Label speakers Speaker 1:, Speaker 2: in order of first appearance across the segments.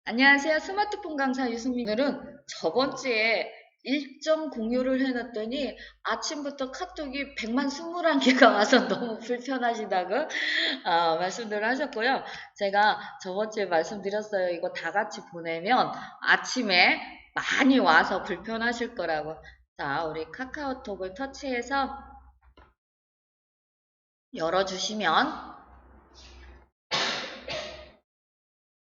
Speaker 1: 안녕하세요. 스마트폰 강사 유승민. 오늘은 저번 주에 일정 공유를 해놨더니 아침부터 카톡이 100만 21개가 와서 너무 불편하시다고 말씀들을 하셨고요. 제가 저번 주에 말씀드렸어요. 이거 다 같이 보내면 아침에 많이 와서 불편하실 거라고. 자, 우리 카카오톡을 터치해서 열어주시면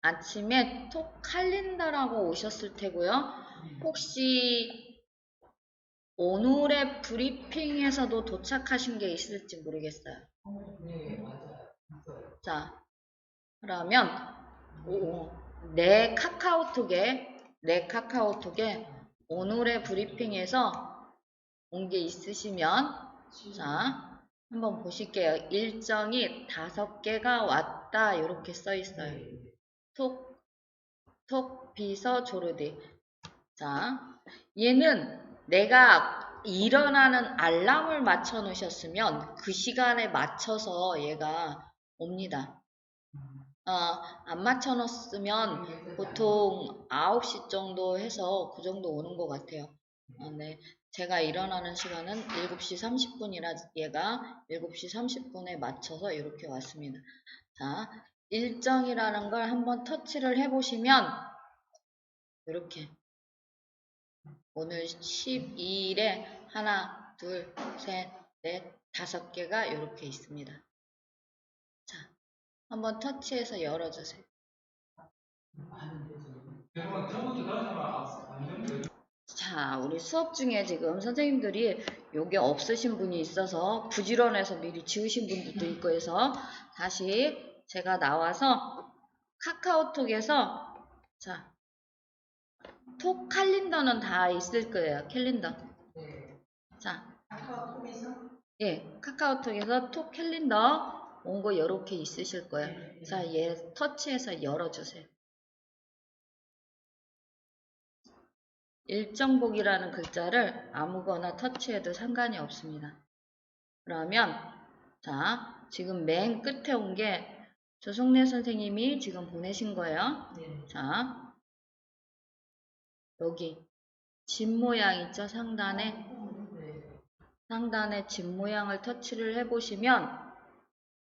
Speaker 1: 아침에 톡 칼린더라고 오셨을 테고요. 혹시 오늘의 브리핑에서도 도착하신 게 있을지 모르겠어요.
Speaker 2: 네, 맞아요.
Speaker 1: 자, 그러면 내 카카오톡에 오늘의 브리핑에서 온 게 있으시면 자, 한번 보실게요. 일정이 5개가 왔다 이렇게 써 있어요. 톡 비서 조르디. 자, 얘는 내가 일어나는 알람을 맞춰 놓으셨으면 그 시간에 맞춰서 얘가 옵니다. 안 맞춰 놓았으면 보통 9시 정도 해서 그 정도 오는 것 같아요. 네. 제가 일어나는 시간은 7시 30분이라 얘가 7시 30분에 맞춰서 이렇게 왔습니다. 자, 일정이라는 걸 한번 터치를 해보시면 이렇게 오늘 12일에 하나, 둘, 셋, 넷, 5개가 이렇게 있습니다. 자, 한번 터치해서 열어주세요. 자, 우리 수업 중에 지금 선생님들이 요게 없으신 분이 있어서 부지런해서 미리 지우신 분들도 있고 해서 다시 제가 나와서 카카오톡에서 자, 톡 캘린더는 다 있을 거예요. 캘린더. 자,
Speaker 2: 카카오톡에서?
Speaker 1: 예, 카카오톡에서 톡 캘린더 온 거 이렇게 있으실 거예요. 자, 얘 터치해서 열어주세요. 일정복이라는 글자를 아무거나 터치해도 상관이 없습니다. 그러면 자, 지금 맨 끝에 온 게 조성래 선생님이 지금 보내신 거예요. 자, 여기 집 모양 있죠? 상단에 집 모양을 터치를 해보시면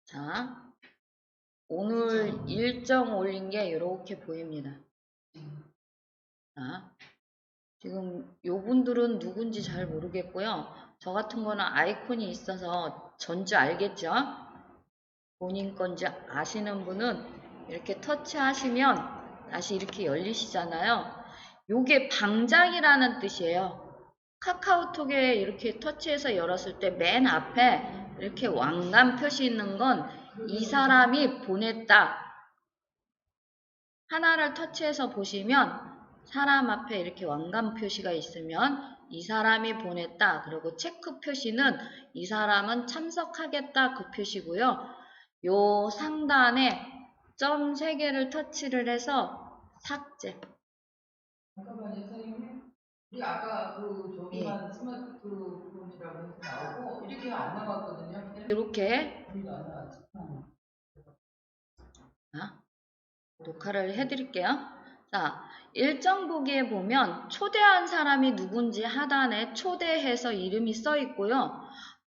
Speaker 1: 자, 오늘 일정 올린 게 이렇게 보입니다. 자, 지금 요분들은 누군지 잘 모르겠고요. 저 같은 거는 아이콘이 있어서 전주 알겠죠? 본인 건지 아시는 분은 이렇게 터치하시면 다시 이렇게 열리시잖아요. 요게 방장이라는 뜻이에요. 카카오톡에 이렇게 터치해서 열었을 때 맨 앞에 이렇게 왕관 표시 있는 건 이 사람이 보냈다. 하나를 터치해서 보시면 사람 앞에 이렇게 왕관 표시가 있으면 이 사람이 보냈다. 그리고 체크 표시는 이 사람은 참석하겠다 그 표시고요. 요 상단에 점 3개를 터치를 해서 삭제.
Speaker 2: 잠깐만요, 선생님. 우리 아까 그 저기만 스마트 그 부분이라고 해서 나오고 이렇게 안 나왔거든요.
Speaker 1: 이렇게
Speaker 2: 우리가 안 나왔지.
Speaker 1: 녹화를 해드릴게요. 자, 일정 보기에 보면 초대한 사람이 누군지 하단에 초대해서 이름이 써 있고요.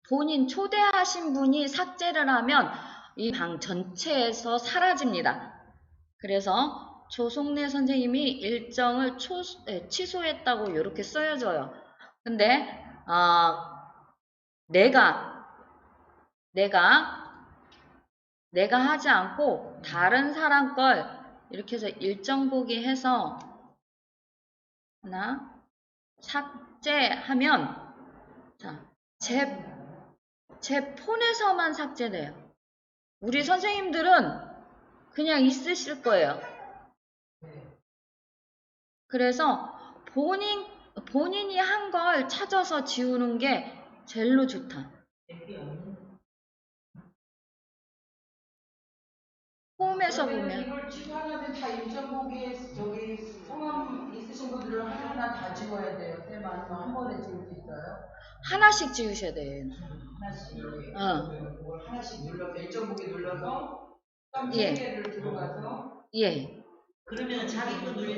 Speaker 1: 본인 초대하신 분이 삭제를 하면 이 방 전체에서 사라집니다. 그래서 조송래 선생님이 일정을 취소했다고 이렇게 써여져요. 근데 내가 하지 않고 다른 사람 걸 이렇게 해서 일정 보기 해서 하나 삭제하면 자, 제 폰에서만 삭제돼요. 우리 선생님들은 그냥 있으실 거예요. 그래서 본인이 한 걸 찾아서 지우는 게 제일로 좋다. 홈에서 보면
Speaker 2: 이걸 취소하려면 다 일정보기에 저기 성함 있으신 분들은 하나하나 다 지워야 돼요. 쌤 아니면 한 번에 지울 수 있어요?
Speaker 1: 하나씩 지우셔야 돼요.
Speaker 2: 하나씩.
Speaker 1: 어.
Speaker 2: 하나씩 눌러서 일정보기 눌러서 땀
Speaker 1: 예.
Speaker 2: 3개를 들어가서
Speaker 1: 예.
Speaker 3: 그러면 자기도 눌려.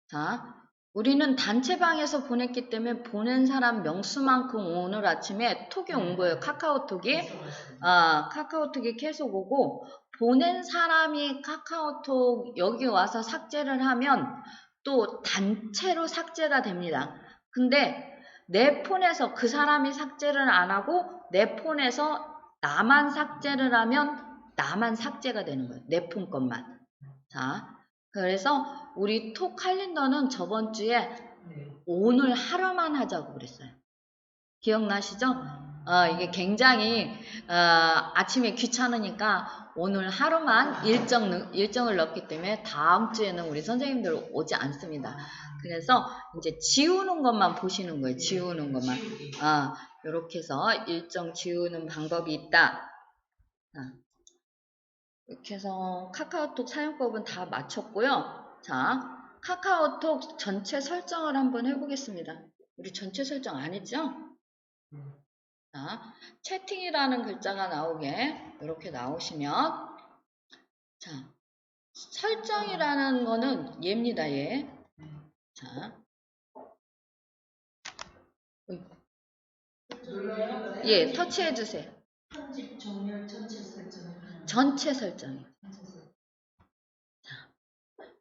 Speaker 1: 자, 우리는 단체방에서 보냈기 때문에 보낸 사람 명수만큼 오늘 아침에 톡이 온 거예요. 카카오톡이. 카카오톡이 계속 오고, 보낸 사람이 카카오톡 여기 와서 삭제를 하면 또 단체로 삭제가 됩니다. 근데 내 폰에서 그 사람이 삭제를 안 하고 내 폰에서 나만 삭제를 하면 나만 삭제가 되는 거예요. 내 폰 것만. 자, 그래서 우리 톡 칼린더는 저번 주에 오늘 하루만 하자고 그랬어요. 기억나시죠? 이게 굉장히 아침에 귀찮으니까 오늘 하루만 일정을 넣었기 때문에 다음 주에는 우리 선생님들 오지 않습니다. 그래서 이제 지우는 것만 보시는 거예요. 지우는 것만. 이렇게 해서 일정 지우는 방법이 있다. 이렇게 해서 카카오톡 사용법은 다 마쳤고요. 자, 카카오톡 전체 설정을 한번 해보겠습니다. 우리 전체 설정 안 했죠? 자, 채팅이라는 글자가 나오게 이렇게 나오시면, 자, 설정이라는 거는 얘입니다. 얘. 자, 예, 터치해 주세요.
Speaker 3: 편집 종료 전체 설정.
Speaker 1: 전체 설정이요.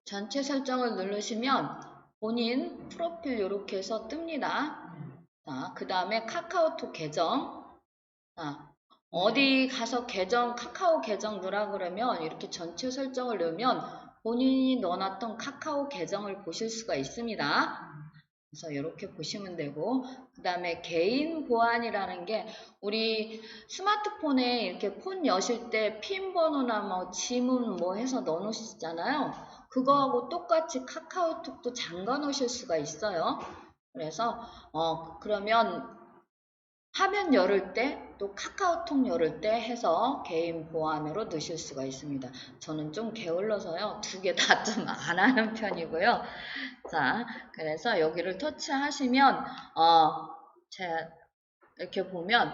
Speaker 1: 전체 설정을 누르시면 본인 프로필 이렇게 해서 뜹니다. 자, 그 다음에 카카오톡 계정. 어디 가서 계정, 카카오 계정 넣으라 그러면 이렇게 전체 설정을 넣으면 본인이 넣어놨던 카카오 계정을 보실 수가 있습니다. 그래서 이렇게 보시면 되고, 그 다음에 개인 보안이라는 게 우리 스마트폰에 이렇게 폰 여실 때 핀 번호나 뭐 지문 뭐 해서 넣어 놓으시잖아요. 그거하고 똑같이 카카오톡도 잠가 놓으실 수가 있어요. 그래서 그러면 화면 열을 때 또 카카오톡 열을 때 해서 개인 보안으로 넣으실 수가 있습니다. 저는 좀 게을러서요. 두 개 다 좀 안 하는 편이고요. 자, 그래서 여기를 터치하시면 이렇게 보면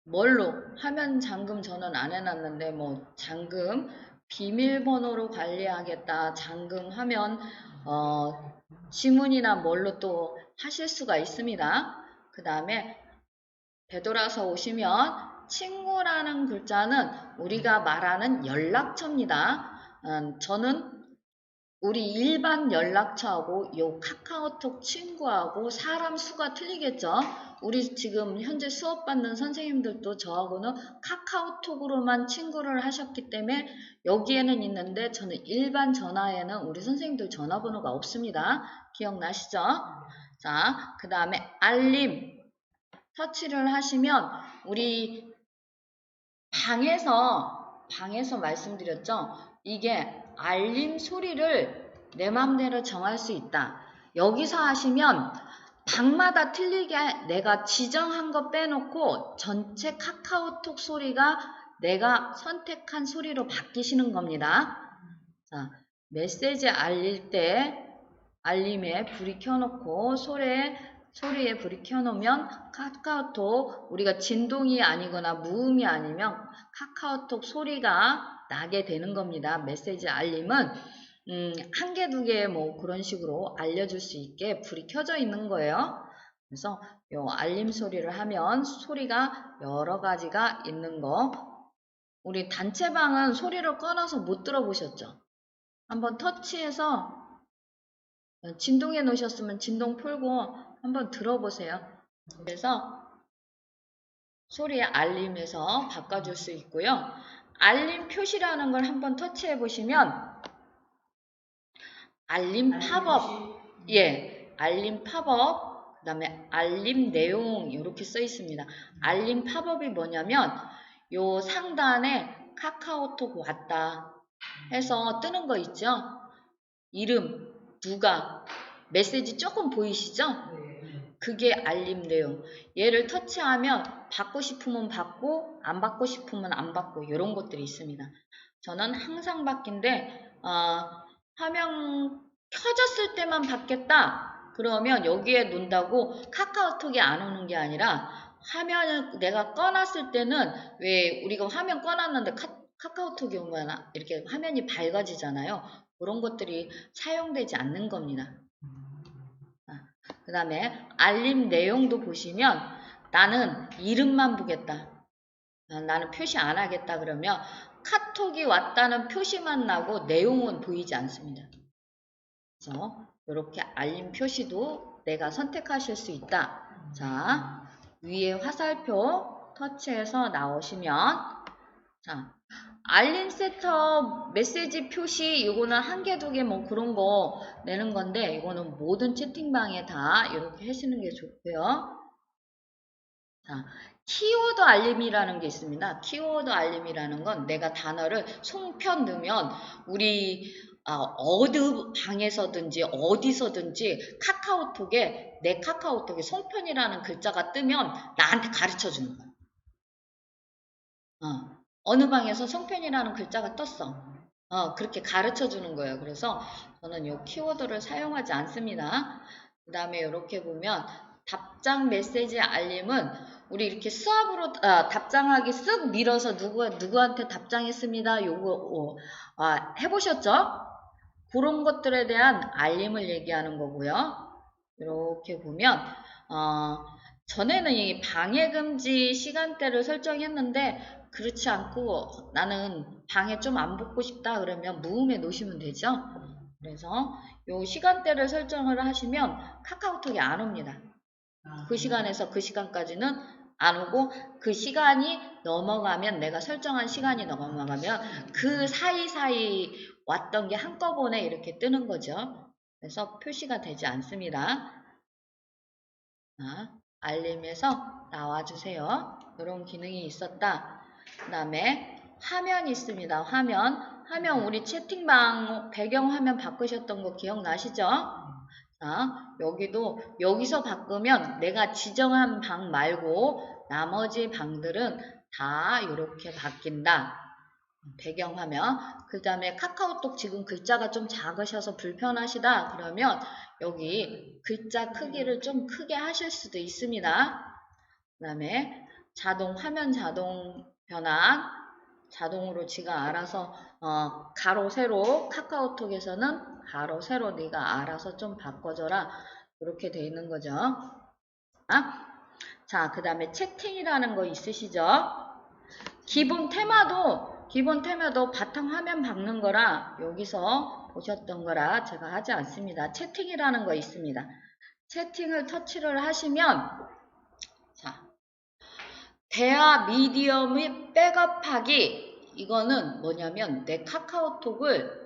Speaker 1: 뭘로 화면 잠금 저는 안 해놨는데 뭐 잠금 비밀번호로 관리하겠다 잠금하면 지문이나 뭘로 또 하실 수가 있습니다. 그 다음에 되돌아서 오시면 친구라는 글자는 우리가 말하는 연락처입니다. 저는 우리 일반 연락처하고 요 카카오톡 친구하고 사람 수가 틀리겠죠? 우리 지금 현재 수업 받는 선생님들도 저하고는 카카오톡으로만 친구를 하셨기 때문에 여기에는 있는데 저는 일반 전화에는 우리 선생님들 전화번호가 없습니다. 기억나시죠? 자, 그 다음에 알림 터치를 하시면 우리 방에서 말씀드렸죠? 이게 알림 소리를 내 맘대로 정할 수 있다. 여기서 하시면 방마다 틀리게 내가 지정한 거 빼놓고 전체 카카오톡 소리가 내가 선택한 소리로 바뀌시는 겁니다. 자, 메시지 알릴 때 알림에 불이 켜놓고 소리에 불이 켜놓으면 카카오톡 우리가 진동이 아니거나 무음이 아니면 카카오톡 소리가 나게 되는 겁니다. 메시지 알림은 한 개, 두 개 뭐 그런 식으로 알려줄 수 있게 불이 켜져 있는 거예요. 그래서 요 알림 소리를 하면 소리가 여러 가지가 있는 거. 우리 단체방은 소리를 꺼놔서 못 들어보셨죠? 한번 터치해서 진동해 놓으셨으면 진동 풀고 한번 들어보세요. 그래서 소리 알림에서 바꿔줄 수 있고요. 알림 표시라는 걸 한번 터치해 보시면 알림 팝업, 알림 팝업, 그 다음에 알림 내용 이렇게 써 있습니다. 알림 팝업이 뭐냐면 요 상단에 카카오톡 왔다 해서 뜨는 거 있죠? 이름, 누가, 메시지 조금 보이시죠? 그게 알림 내용. 얘를 터치하면 받고 싶으면 받고 안 받고 싶으면 안 받고 이런 것들이 있습니다. 저는 항상 받긴데 화면 켜졌을 때만 받겠다. 그러면 여기에 놓는다고 카카오톡이 안 오는 게 아니라 화면을 내가 꺼놨을 때는 왜 우리가 화면 꺼놨는데 카카오톡이 오면 이렇게 화면이 밝아지잖아요. 그런 것들이 사용되지 않는 겁니다. 그 다음에 알림 내용도 보시면 나는 이름만 보겠다. 나는 표시 안 하겠다 그러면 카톡이 왔다는 표시만 나고 내용은 보이지 않습니다. 그래서 이렇게 알림 표시도 내가 선택하실 수 있다. 자, 위에 화살표 터치해서 나오시면 자, 알림 세터 메시지 표시 이거는 한 개, 두 개 뭐 그런 거 내는 건데 이거는 모든 채팅방에 다 이렇게 하시는 게 좋고요. 자, 키워드 알림이라는 게 있습니다. 키워드 알림이라는 건 내가 단어를 송편 넣으면 우리 어느 방에서든지 어디서든지 카카오톡에 내 카카오톡에 송편이라는 글자가 뜨면 나한테 가르쳐 주는 거야. 어느 방에서 송편이라는 글자가 떴어. 그렇게 가르쳐 주는 거예요. 그래서 저는 이 키워드를 사용하지 않습니다. 그 다음에 이렇게 보면 답장 메시지 알림은 우리 이렇게 수압으로 답장하기 쓱 밀어서 누구한테 답장했습니다. 요거 해보셨죠? 그런 것들에 대한 알림을 얘기하는 거고요. 이렇게 보면 전에는 이 방해금지 시간대를 설정했는데 그렇지 않고 나는 방해 좀 안 붙고 싶다 그러면 무음에 놓으시면 되죠. 그래서 요 시간대를 설정을 하시면 카카오톡이 안 옵니다. 그 시간에서 그 시간까지는 안 오고 그 시간이 넘어가면 내가 설정한 시간이 넘어가면 그 사이사이 왔던 게 한꺼번에 이렇게 뜨는 거죠. 그래서 표시가 되지 않습니다. 알림에서 나와주세요. 이런 기능이 있었다. 그 다음에 화면이 있습니다. 화면 우리 채팅방 배경화면 바꾸셨던 거 기억나시죠? 자, 여기서 바꾸면 내가 지정한 방 말고 나머지 방들은 다 이렇게 바뀐다. 배경화면. 그 다음에 카카오톡 지금 글자가 좀 작으셔서 불편하시다. 그러면 여기 글자 크기를 좀 크게 하실 수도 있습니다. 그 다음에 화면 자동 변환. 자동으로 지가 알아서 가로 세로 카카오톡에서는 가로 세로 네가 알아서 좀 바꿔줘라. 이렇게 돼 있는 거죠. 자, 그 다음에 채팅이라는 거 있으시죠? 기본 테마도 바탕화면 박는 거라 여기서 보셨던 거라 제가 하지 않습니다. 채팅이라는 거 있습니다. 채팅을 터치를 하시면 자, 대화 미디어 및 백업하기 이거는 뭐냐면 내 카카오톡을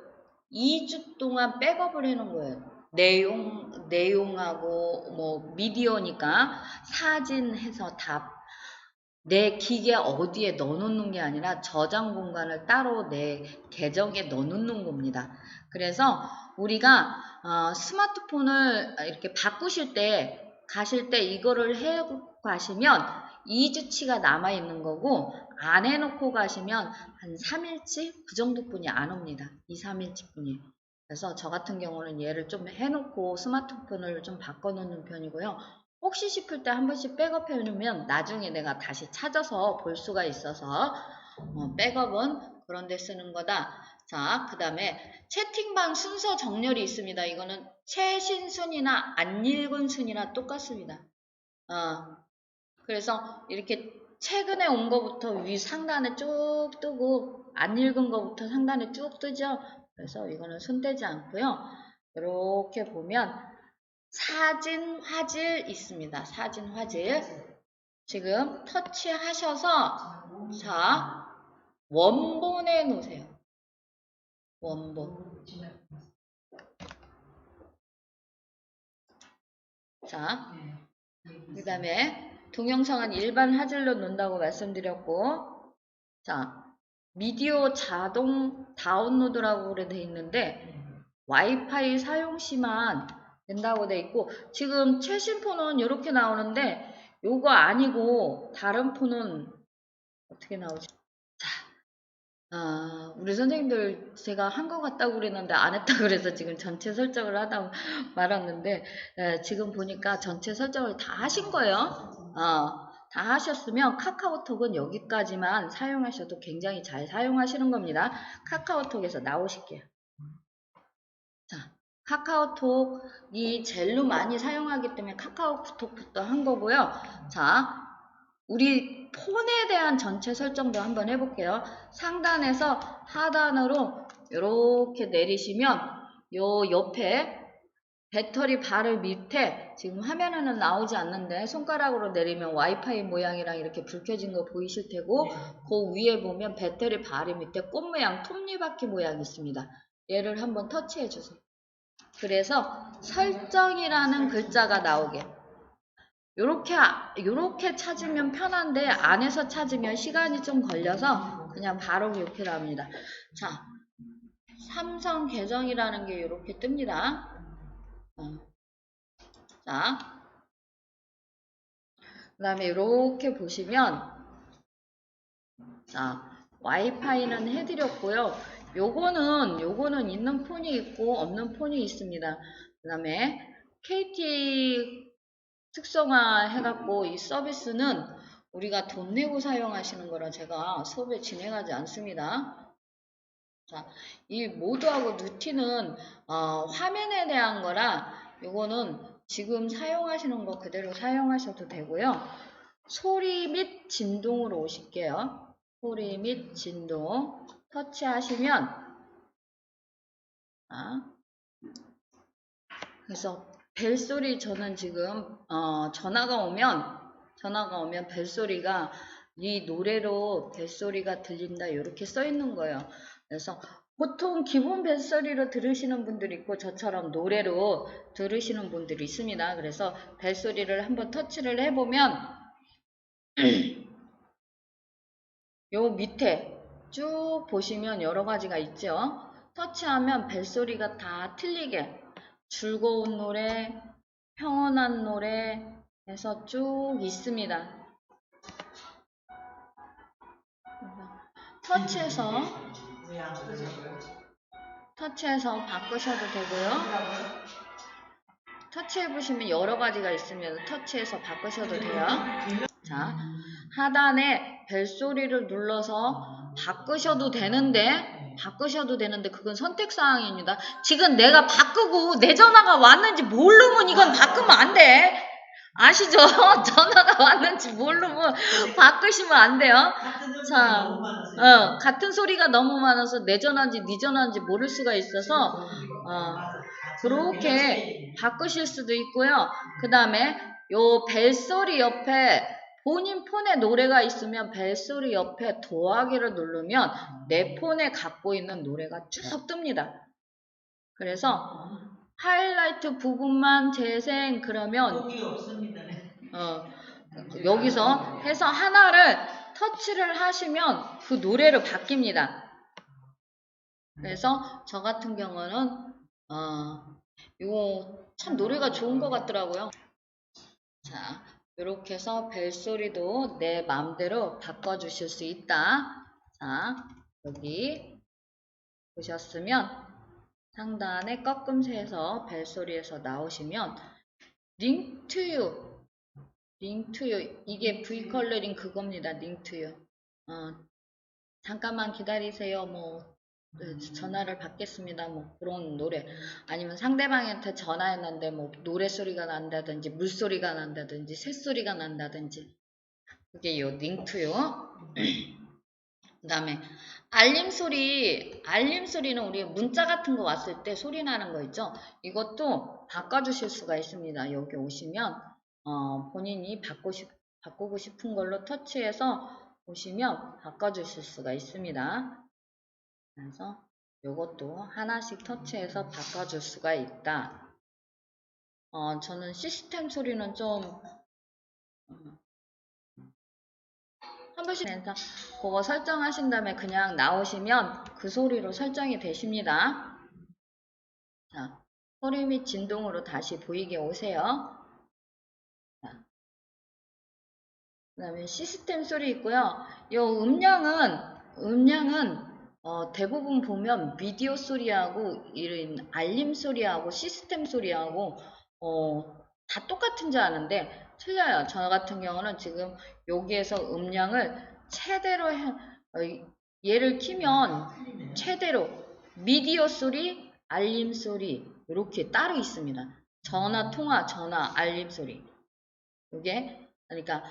Speaker 1: 2주 동안 백업을 해놓은 거예요. 내용하고 뭐 미디어니까 사진 해서 내 기계 어디에 넣어놓는 게 아니라 저장 공간을 따로 내 계정에 넣어놓는 겁니다. 그래서 우리가 스마트폰을 이렇게 바꾸실 때 가실 때 이거를 해고 가시면 2주치가 남아있는 거고 안 해놓고 가시면 한 3일치 그 정도뿐이 안 옵니다. 2, 3일치 뿐이에요. 그래서 저 같은 경우는 얘를 좀 해놓고 스마트폰을 좀 바꿔놓는 편이고요. 혹시 싶을 때 한 번씩 백업해 놓으면 나중에 내가 다시 찾아서 볼 수가 있어서 백업은 그런 데 쓰는 거다. 자, 그 다음에 채팅방 순서 정렬이 있습니다. 이거는 최신 순위나 안 읽은 순위나 똑같습니다. 그래서 이렇게 최근에 온 거부터 위 상단에 쭉 뜨고 안 읽은 거부터 상단에 쭉 뜨죠. 그래서 이거는 손대지 않고요. 이렇게 보면 사진 화질 있습니다. 사진 화질. 지금 터치하셔서 자, 원본에 놓으세요. 원본. 자, 그 다음에 동영상은 일반 화질로 놓는다고 말씀드렸고 자, 미디어 자동 다운로드라고 돼 있는데 와이파이 사용 시만 된다고 돼 있고 지금 최신 폰은 이렇게 나오는데 요거 아니고 다른 폰은 어떻게 나오지? 자, 우리 선생님들 제가 한 것 같다고 그랬는데 안 했다고 그래서 지금 전체 설정을 하다고 말았는데 지금 보니까 전체 설정을 다 하신 거예요. 다 하셨으면 카카오톡은 여기까지만 사용하셔도 굉장히 잘 사용하시는 겁니다. 카카오톡에서 나오실게요. 카카오톡이 젤로 많이 사용하기 때문에 카카오톡부터 한 거고요. 자, 우리 폰에 대한 전체 설정도 한번 해볼게요. 상단에서 하단으로 이렇게 내리시면 요 옆에 배터리 바를 밑에 지금 화면에는 나오지 않는데 손가락으로 내리면 와이파이 모양이랑 이렇게 불 켜진 거 보이실 테고 그 위에 보면 배터리 바리 밑에 꽃 모양 톱니바퀴 모양이 있습니다. 얘를 한번 터치해 주세요. 그래서 설정이라는 글자가 나오게 요렇게 찾으면 편한데 안에서 찾으면 시간이 좀 걸려서 그냥 바로 이렇게 나옵니다. 자, 삼성 계정이라는 게 이렇게 뜹니다. 자, 그 다음에 이렇게 보시면 자, 와이파이는 해드렸고요. 요거는 있는 폰이 있고 없는 폰이 있습니다. 그 다음에 KT 특성화 해갖고 이 서비스는 우리가 돈 내고 사용하시는 거라 제가 수업에 진행하지 않습니다. 자, 이 모드하고 루틴은 화면에 대한 거라 요거는 지금 사용하시는 거 그대로 사용하셔도 되고요. 소리 및 진동으로 오실게요. 소리 및 진동 터치하시면 그래서 벨소리 저는 지금 전화가 오면 벨소리가 이 노래로 벨소리가 들린다 이렇게 써 있는 거예요. 그래서 보통 기본 벨소리로 들으시는 분들이 있고 저처럼 노래로 들으시는 분들이 있습니다. 그래서 벨소리를 한번 터치를 해보면 요 밑에 쭉 보시면 여러 가지가 있죠. 터치하면 벨소리가 다 틀리게 즐거운 노래, 평온한 노래 해서 쭉 있습니다. 터치해서 바꾸셔도 되고요. 터치해보시면 여러 가지가 있으면 터치해서 바꾸셔도 돼요. 자, 하단에 벨소리를 눌러서 바꾸셔도 되는데 그건 선택사항입니다. 지금 내가 바꾸고 내 전화가 왔는지 모르면 이건 바꾸면 안 돼. 아시죠? 전화가 왔는지 모르면 바꾸시면 안 돼요. 자, 같은 소리가 너무 많아서 내 전화인지 네 전화인지 모를 수가 있어서 그렇게 바꾸실 수도 있고요. 그 다음에 요 벨소리 옆에 본인 폰에 노래가 있으면 벨소리 옆에 더하기를 누르면 내 폰에 갖고 있는 노래가 쭉 뜹니다. 그래서 하이라이트 부분만 재생 그러면 여기서 해서 하나를 터치를 하시면 그 노래로 바뀝니다. 그래서 저 같은 경우는 이거 참 노래가 좋은 것 같더라고요. 자, 이렇게 해서 벨소리도 내 마음대로 바꿔주실 수 있다. 자, 여기 보셨으면 상단에 꺾음새에서 벨소리에서 나오시면 Link to you 이게 V컬러링 그겁니다. Link to you 잠깐만 기다리세요. 뭐 전화를 받겠습니다. 뭐 그런 노래 아니면 상대방한테 전화했는데 뭐 노래소리가 난다든지 물소리가 난다든지 새소리가 난다든지 그게 요 링투요. 그 다음에 알림소리는 우리 문자 같은 거 왔을 때 소리 나는 거 있죠. 이것도 바꿔주실 수가 있습니다. 여기 오시면 본인이 바꾸고 싶은 걸로 터치해서 오시면 바꿔주실 수가 있습니다. 그래서 이것도 하나씩 터치해서 바꿔줄 수가 있다. 저는 시스템 소리는 좀 한 번씩 해서 그거 설정하신 다음에 그냥 나오시면 그 소리로 설정이 되십니다. 자, 소리 및 진동으로 다시 보이게 오세요. 그 다음에 시스템 소리 있고요. 이 음량은 대부분 보면 미디어 소리하고 이런 알림 소리하고 시스템 소리하고 다 똑같은 줄 아는데 틀려요. 저 같은 경우는 지금 여기에서 음량을 최대로 얘를 키면 최대로 미디어 소리, 알림 소리 이렇게 따로 있습니다. 전화 통화, 전화, 알림 소리. 이게 그러니까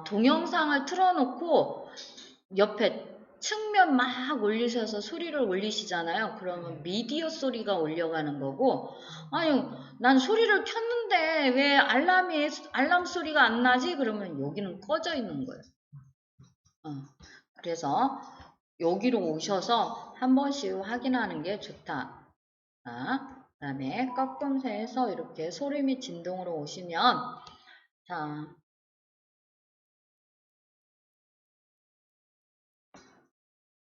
Speaker 1: 동영상을 틀어놓고 옆에 측면 막 올리셔서 소리를 올리시잖아요. 그러면 미디어 소리가 올려가는 거고, 아니 난 소리를 켰는데 왜 알람 소리가 안 나지? 그러면 여기는 꺼져 있는 거예요. 그래서 여기로 오셔서 한 번씩 확인하는 게 좋다. 그 다음에 꺾음새에서 이렇게 소리 및 진동으로 오시면, 자,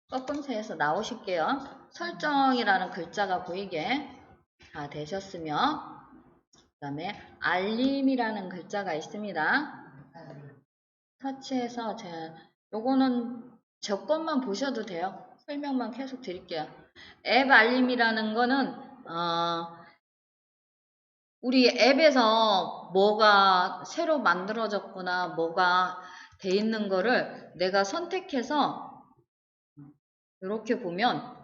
Speaker 1: 꺾음새에서 나오실게요. 설정이라는 글자가 보이게 다 되셨으면, 그 다음에 알림이라는 글자가 있습니다. 터치해서 요거는 제 것만 보셔도 돼요. 설명만 계속 드릴게요. 앱 알림이라는 거는 우리 앱에서 뭐가 새로 만들어졌거나 뭐가 돼 있는 거를 내가 선택해서 이렇게 보면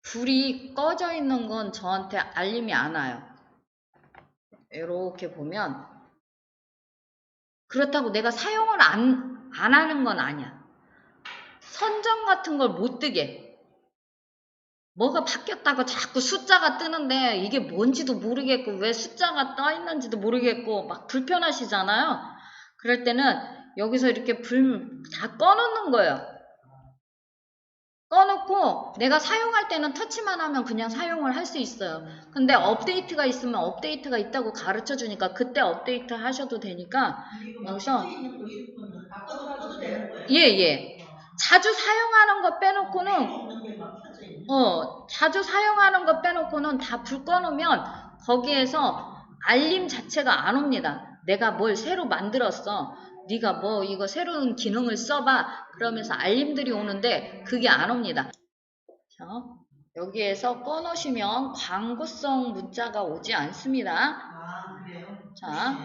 Speaker 1: 불이 꺼져 있는 건 저한테 알림이 안 와요. 이렇게 보면 그렇다고 내가 사용을 안 하는 건 아니야. 선정 같은 걸 못 뜨게. 뭐가 바뀌었다고 자꾸 숫자가 뜨는데 이게 뭔지도 모르겠고 왜 숫자가 떠 있는지도 모르겠고 막 불편하시잖아요. 그럴 때는 여기서 이렇게 불 다 꺼놓는 거예요. 꺼놓고 내가 사용할 때는 터치만 하면 그냥 사용을 할 수 있어요. 근데 업데이트가 있으면 업데이트가 있다고 가르쳐 주니까 그때 업데이트 하셔도 되니까 여기서 예. 자주 사용하는 거 빼놓고는 자주 사용하는 거 빼놓고는 다 불 꺼놓으면 거기에서 알림 자체가 안 옵니다. 내가 뭘 새로 만들었어. 네가 뭐 이거 새로운 기능을 써봐. 그러면서 알림들이 오는데 그게 안 옵니다. 자, 여기에서 꺼놓으시면 광고성 문자가 오지 않습니다. 자,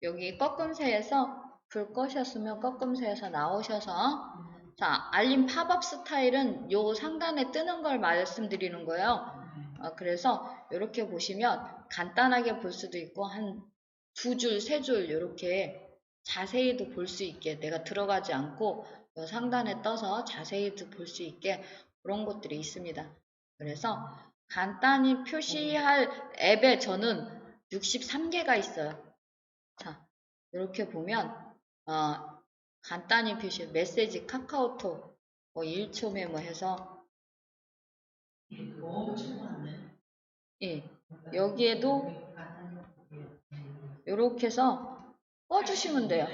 Speaker 1: 여기 꺾음새에서 불 꺼셨으면 꺾음새에서 나오셔서 자, 알림 팝업 스타일은 요 상단에 뜨는 걸 말씀드리는 거예요. 그래서 이렇게 보시면 간단하게 볼 수도 있고 한 2줄, 3줄 이렇게 자세히도 볼 수 있게 내가 들어가지 않고 요 상단에 떠서 자세히도 볼 수 있게 그런 것들이 있습니다. 그래서 간단히 표시할 앱에 저는 63개가 있어요. 자, 이렇게 보면 간단히 표시 메시지 카카오톡 뭐 1초 메모 해서 예, 여기에도 이렇게 해서 꺼주시면 돼요.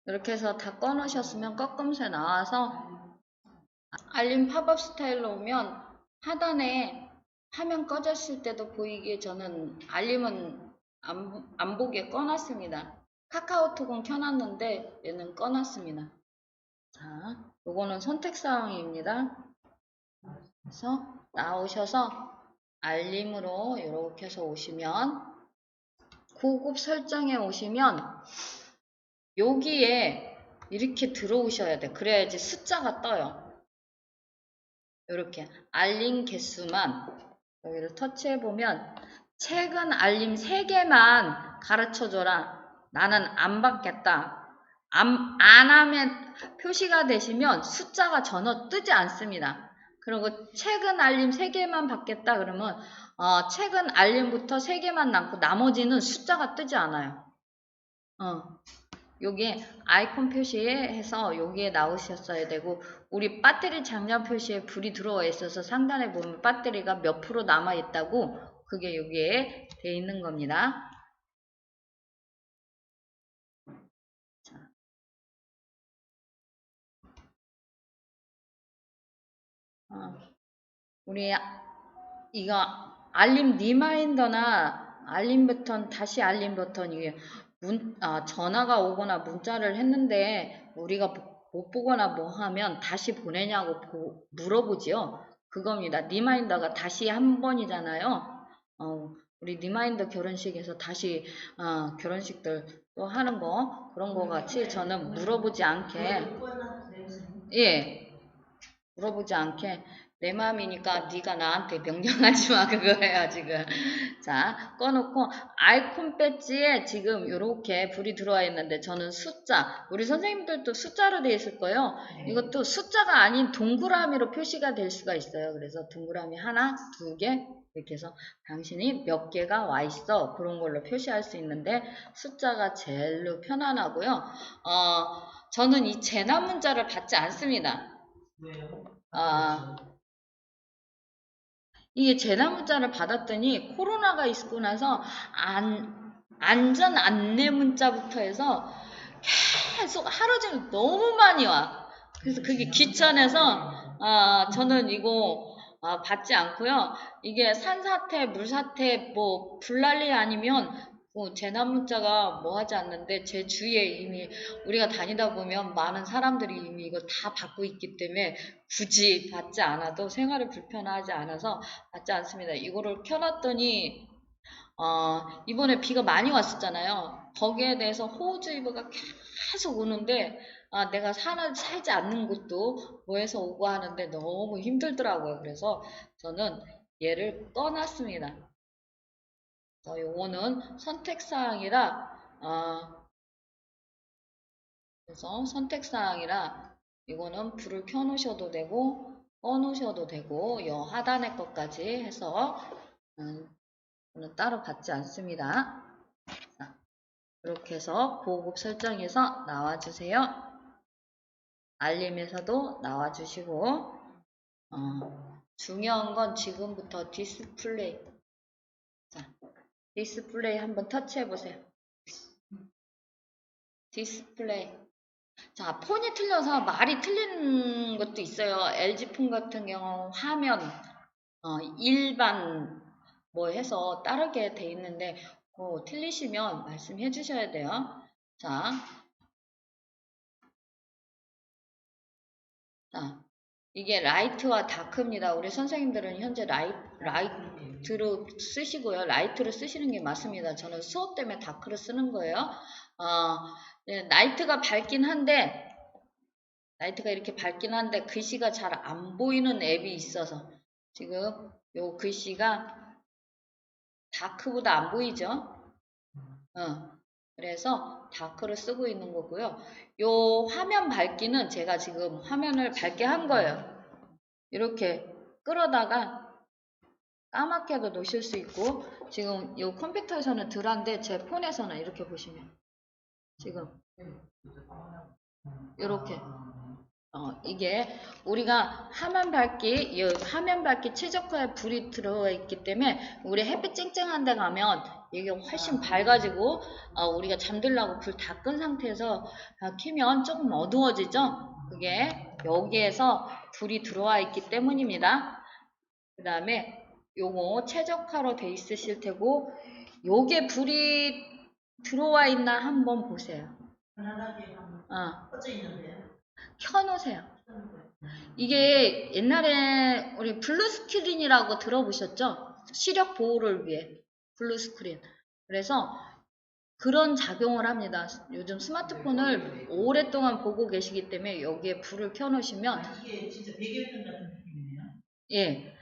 Speaker 1: 이렇게 해서 다 꺼놓으셨으면 꺾음새 나와서 알림 팝업 스타일로 오면 하단에 화면 꺼졌을 때도 보이게 저는 알림은 안 보게 꺼놨습니다. 카카오톡은 켜놨는데 얘는 꺼놨습니다. 자, 요거는 선택사항입니다. 그래서 나오셔서 알림으로 이렇게 해서 오시면 고급 설정에 오시면 여기에 이렇게 들어오셔야 돼. 그래야지 숫자가 떠요. 이렇게 알림 개수만 여기를 터치해보면 최근 알림 3개만 가르쳐줘라. 나는 안 받겠다. 안 하면 표시가 되시면 숫자가 전혀 뜨지 않습니다. 그리고 최근 알림 3개만 받겠다 그러면 최근 알림부터 3개만 남고 나머지는 숫자가 뜨지 않아요. 요게 아이콘 표시해서 여기에 나오셨어야 되고 우리 배터리 장전 표시에 불이 들어와 있어서 상단에 보면 배터리가 몇 프로 남아 있다고 그게 여기에 돼 있는 겁니다. 우리 이거 알림 리마인더나 알림 버튼 다시 알림 버튼 이게 전화가 오거나 문자를 했는데 우리가 못 보거나 뭐 하면 다시 보내냐고 물어보지요. 그겁니다. 리마인더가 다시 한 번이잖아요. 우리 리마인더 결혼식에서 다시 결혼식들 또 하는 거 그런 거 같이 저는 물어보지 않게 예 물어보지 않게 내 마음이니까 네가 나한테 명령하지 마 그거예요 지금. 자 꺼놓고 아이콘 배지에 지금 이렇게 불이 들어와 있는데 저는 숫자, 우리 선생님들도 숫자로 되어 있을 거예요. 이것도 숫자가 아닌 동그라미로 표시가 될 수가 있어요. 그래서 동그라미 하나, 두 개 이렇게 해서 당신이 몇 개가 와 있어 그런 걸로 표시할 수 있는데 숫자가 제일로 편안하고요. 저는 이 재난 문자를 받지 않습니다.
Speaker 3: 왜요?
Speaker 1: 이게 재난 문자를 받았더니 코로나가 있고 나서 안전 안내 문자부터 해서 계속 하루 종일 너무 많이 와. 그래서 그게 귀찮아서 저는 이거 받지 않고요. 이게 산사태, 물사태, 뭐 불난리 아니면 재난 문자가 뭐 하지 않는데 제 주위에 이미 우리가 다니다 보면 많은 사람들이 이미 이거 다 받고 있기 때문에 굳이 받지 않아도 생활이 불편하지 않아서 받지 않습니다. 이거를 켜놨더니 이번에 비가 많이 왔었잖아요. 거기에 대해서 호우주의보가 계속 오는데 내가 살지 않는 곳도 뭐해서 오고 하는데 너무 힘들더라고요. 그래서 저는 얘를 꺼놨습니다. 요거는 선택사항이라 그래서 선택사항이라 이거는 불을 켜놓으셔도 되고 꺼놓으셔도 되고 요 하단의 것까지 해서 저는 따로 받지 않습니다. 자, 이렇게 해서 보호급 설정에서 나와주세요. 알림에서도 나와주시고 중요한 건 지금부터 디스플레이. 자, 디스플레이 한번 터치해보세요. 디스플레이. 자, 폰이 틀려서 말이 틀린 것도 있어요. LG폰 같은 경우 화면 일반 뭐 해서 다르게 돼 있는데 틀리시면 말씀해 주셔야 돼요. 자, 이게 라이트와 다크입니다. 우리 선생님들은 현재 라이트로 쓰시고요. 라이트로 쓰시는 게 맞습니다. 저는 수업 때문에 다크로 쓰는 거예요. 네, 라이트가 이렇게 밝긴 한데 글씨가 잘 안 보이는 앱이 있어서 지금 요 글씨가 다크보다 안 보이죠? 그래서 다크를 쓰고 있는 거고요. 요 화면 밝기는 제가 지금 화면을 밝게 한 거예요. 이렇게 끌어다가 까맣게도 놓으실 수 있고 지금 요 컴퓨터에서는 덜한데 제 폰에서는 이렇게 보시면 지금 이렇게 이게 우리가 화면 밝기 최저가에 불이 들어가 있기 때문에 우리 햇빛 쨍쨍한 데 가면 이게 훨씬 밝아지고 우리가 잠들라고 불 다 끈 상태에서 켜면 조금 어두워지죠. 그게 여기에서 불이 들어와 있기 때문입니다. 그 다음에 요거 최저가로 돼 있으실 테고 요게 불이 들어와 있나 한번 보세요.
Speaker 3: 편안하게 꺼져 있는데요.
Speaker 1: 켜놓으세요. 이게 옛날에 우리 블루스크린이라고 들어보셨죠? 시력 보호를 위해 블루스크린. 그래서 그런 작용을 합니다. 요즘 스마트폰을 오랫동안 보고 계시기 때문에 여기에 불을 켜놓으시면
Speaker 3: 이게 진짜 배경편 같은 느낌이네요.
Speaker 1: 예,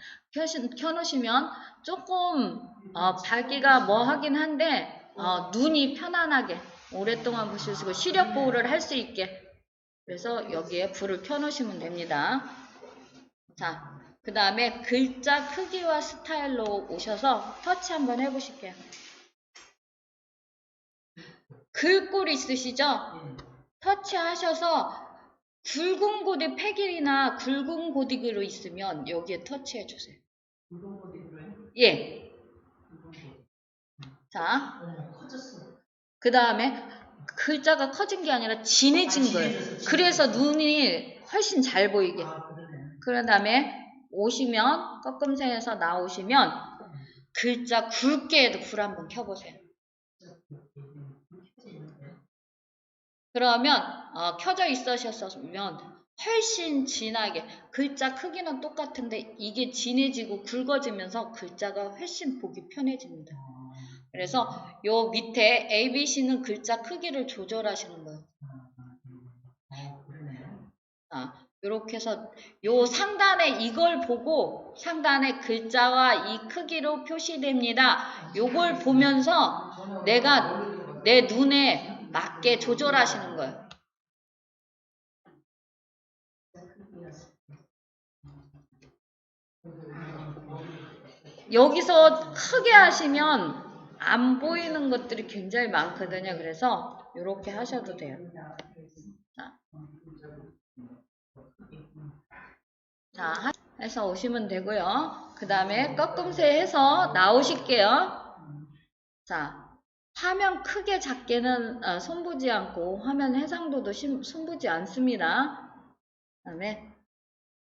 Speaker 1: 켜놓으시면 조금 밝기가 뭐 하긴 한데 눈이 편안하게 오랫동안 보실 수 있고 시력 보호를 할 수 있게 그래서 여기에 불을 켜놓으시면 됩니다. 자, 그 다음에 글자 크기와 스타일로 오셔서 터치 한번 해보실게요. 글꼴 있으시죠? 터치하셔서 굵은 고딕 폐길이나 굵은 고딕으로 있으면 여기에 터치해 주세요.
Speaker 3: 굵은 고딕으로요?
Speaker 1: 예. 자, 그 다음에 글자가 커진 게 아니라 진해진 거예요. 그래서 눈이 훨씬 잘 보이게. 그런 다음에 오시면 꺾음새에서 나오시면 글자 굵게 해도 불 한번 켜보세요. 그러면 켜져 있으셨으면 훨씬 진하게 글자 크기는 똑같은데 이게 진해지고 굵어지면서 글자가 훨씬 보기 편해집니다. 그래서 요 밑에 ABC는 글자 크기를 조절하시는 거예요. 요렇게 해서 요 상단에 이걸 보고 상단에 글자와 이 크기로 표시됩니다. 요걸 보면서 내가 내 눈에 맞게 조절하시는 거예요. 여기서 크게 하시면 안 보이는 것들이 굉장히 많거든요. 그래서 이렇게 하셔도 돼요. 자, 해서 오시면 되고요. 그 다음에 꺾음새 해서 나오실게요. 자, 화면 크게 작게는 손보지 않고 화면 해상도도 손보지 않습니다. 그 다음에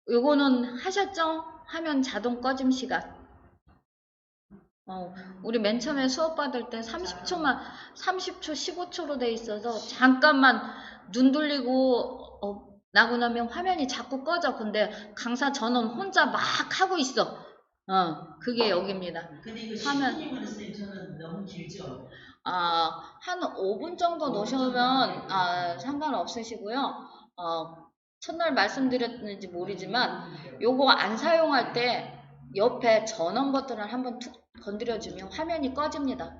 Speaker 1: 요거는 하셨죠? 화면 자동 꺼짐 시간. 우리 맨 처음에 수업 받을 때 30초, 15초로 돼 있어서 잠깐만 눈 돌리고 나고 나면 화면이 자꾸 꺼져. 근데 강사 전원 혼자 막 하고 있어. 그게 여기입니다.
Speaker 3: 근데 이거
Speaker 1: 화면
Speaker 3: 10분이면 저는 너무 길죠?
Speaker 1: 한 5분 정도 놓으시면 상관없으시고요. 첫날 말씀드렸는지 모르지만 요거 안 사용할 때 옆에 전원 버튼을 한번 툭 건드려주면 화면이 꺼집니다.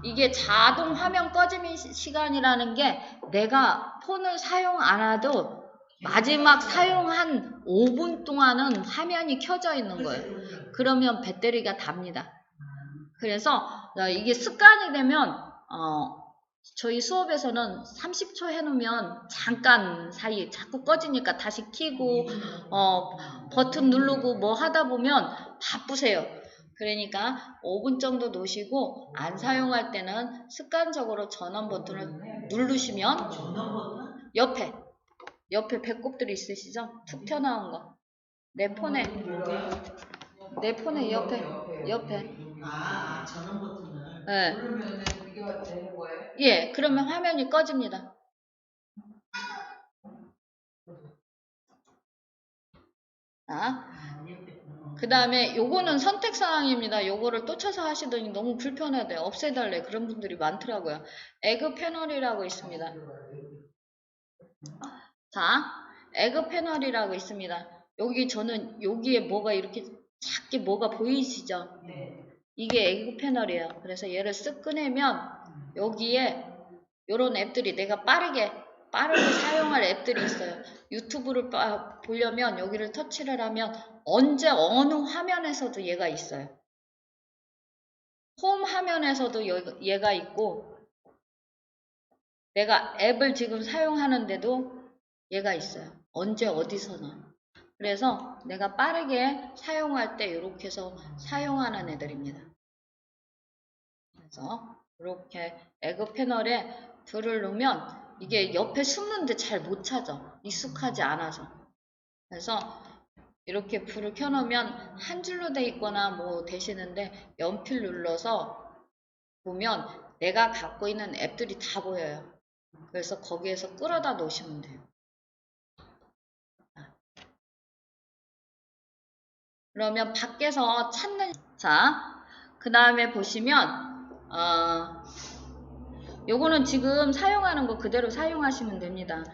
Speaker 1: 이게 자동 화면 꺼짐 시간이라는 게 내가 폰을 사용 안 해도 마지막 사용한 5분 동안은 화면이 켜져 있는 거예요. 그러면 배터리가 답니다. 그래서 이게 습관이 되면 저희 수업에서는 30초 해놓으면 잠깐 사이 자꾸 꺼지니까 다시 켜고 버튼 누르고 뭐 하다 보면 바쁘세요. 그러니까 5분 정도 놓으시고 안 사용할 때는 습관적으로 전원 버튼을 누르시면 옆에 배꼽들이 있으시죠? 툭 튀어나온 거. 내 폰에 옆에
Speaker 3: 전원 버튼을
Speaker 1: 네.
Speaker 2: 누르면 이게 되는 거예요?
Speaker 1: 예, 그러면 화면이 꺼집니다. 그 다음에 요거는 선택사항입니다. 요거를 또 쳐서 하시더니 너무 불편하대. 없애달래. 그런 분들이 많더라고요. 에그 패널이라고 있습니다. 자, 에그 패널이라고 있습니다. 저는 여기에 뭐가 이렇게 작게 뭐가 보이시죠?
Speaker 3: 네.
Speaker 1: 이게 에그 패널이에요. 그래서 얘를 쓱 꺼내면 여기에 요런 앱들이 내가 빠르게 사용할 앱들이 있어요. 유튜브를 보려면 여기를 터치를 하면 언제 어느 화면에서도 얘가 있어요. 홈 화면에서도 얘가 있고 내가 앱을 지금 사용하는데도 얘가 있어요. 언제 어디서나. 그래서 내가 빠르게 사용할 때 이렇게 해서 사용하는 애들입니다. 그래서 이렇게 에그 패널에 불을 놓으면 이게 옆에 숨는데 잘 못 찾아. 익숙하지 않아서. 그래서 이렇게 불을 켜놓으면 한 줄로 돼 있거나 뭐 되시는데 연필 눌러서 보면 내가 갖고 있는 앱들이 다 보여요. 그래서 거기에서 끌어다 놓으시면 돼요. 그러면 밖에서 찾는 그 다음에 보시면 요거는 지금 사용하는 거 그대로 사용하시면 됩니다.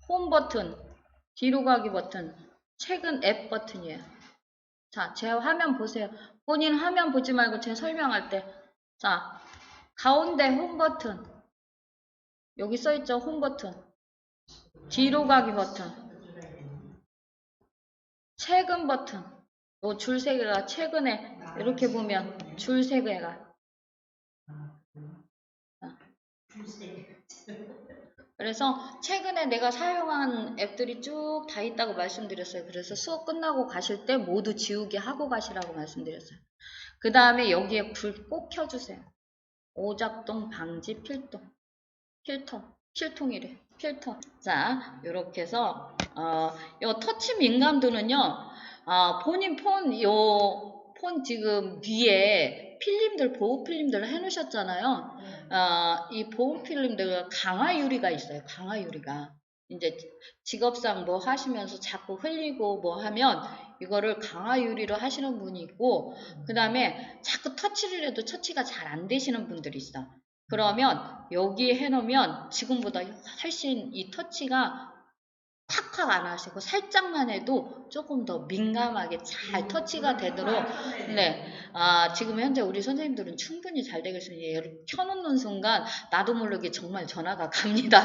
Speaker 1: 홈 버튼, 뒤로 가기 버튼, 최근 앱 버튼이에요. 자, 제 화면 보세요. 본인 화면 보지 말고 제가 설명할 때 가운데 홈 버튼 여기 써있죠? 홈 버튼 뒤로 가기 버튼 최근 버튼 요 줄 3개가 최근에 이렇게 보면 줄 3개가 그래서 최근에 내가 사용한 앱들이 쭉 다 있다고 말씀드렸어요. 그래서 수업 끝나고 가실 때 모두 지우개 하고 가시라고 말씀드렸어요. 그 다음에 여기에 불 꼭 켜주세요. 오작동 방지 필통이래. 필터. 자, 요렇게 해서 요 터치 민감도는요. 본인 폰 지금 위에 필름들 보호 필름들 해놓으셨잖아요. 이 보호 필름들 강화 유리가 있어요. 강화 유리가 이제 직업상 뭐 하시면서 자꾸 흘리고 뭐 하면 이거를 강화 유리로 하시는 분이 있고 그 다음에 자꾸 터치를 해도 터치가 잘 안 되시는 분들이 있어. 그러면 여기 해놓으면 지금보다 훨씬 이 터치가 탁 팍팍 안 하시고 살짝만 해도 조금 더 민감하게 잘 터치가 되도록 네, 지금 현재 우리 선생님들은 충분히 잘 되겠습니다. 얘를 켜놓는 순간 나도 모르게 정말 전화가 갑니다.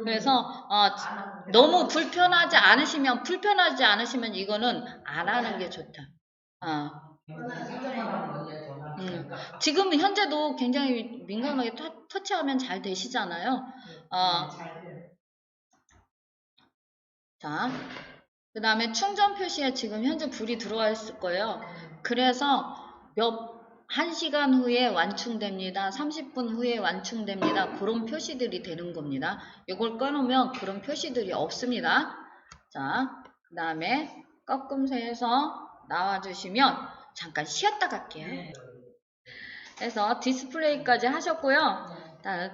Speaker 1: 그래서 너무 불편하지 않으시면 이거는 안 하는 게 좋다.
Speaker 2: 살짝만 하는 건데 전화.
Speaker 1: 지금 현재도 굉장히 민감하게 터치하면 잘 되시잖아요.
Speaker 3: 잘 돼요.
Speaker 1: 자, 그 다음에 충전 표시에 지금 현재 불이 들어와 있을 거예요. 그래서 1시간 후에 완충됩니다. 30분 후에 완충됩니다. 그런 표시들이 되는 겁니다. 이걸 꺼놓으면 그런 표시들이 없습니다. 자, 그 다음에 꺾음새에서 나와주시면 잠깐 쉬었다 갈게요. 그래서 디스플레이까지 하셨고요.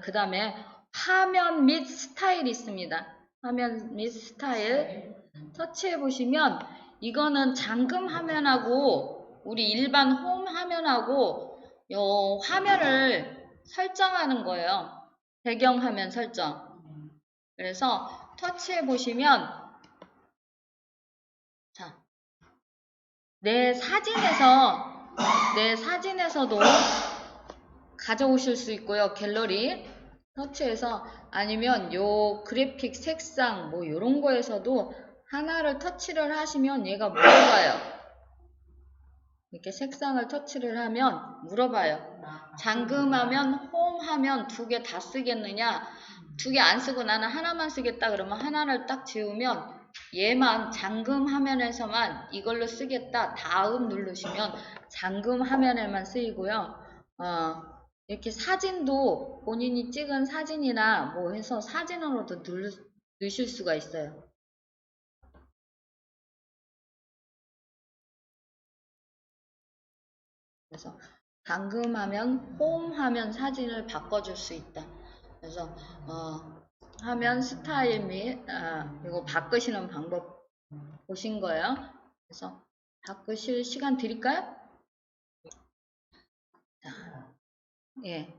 Speaker 1: 그 다음에 화면 및 스타일 있습니다. 화면 및 스타일 터치해 보시면 이거는 잠금 화면하고 우리 일반 홈 화면하고 요 화면을 설정하는 거예요. 배경 화면 설정. 그래서 터치해 보시면 자, 내 사진에서도 가져오실 수 있고요. 갤러리 터치해서 아니면 요 그래픽 색상 뭐 요런 거에서도 하나를 터치를 하시면 얘가 물어봐요. 이렇게 색상을 터치를 하면 물어봐요. 잠금하면 홈 하면 2개 다 쓰겠느냐? 2개 안 쓰고 나는 하나만 쓰겠다 그러면 하나를 딱 지우면 얘만 잠금 화면에서만 이걸로 쓰겠다. 다음 누르시면 잠금 화면에만 쓰이고요. 이렇게 사진도 본인이 찍은 사진이나 뭐 해서 사진으로도 넣으실 수가 있어요. 그래서 잠금하면 홈 화면 사진을 바꿔줄 수 있다. 그래서 화면 스타일 및 이거 바꾸시는 방법 보신 거예요. 그래서 바꾸실 시간 드릴까요? 자, 예,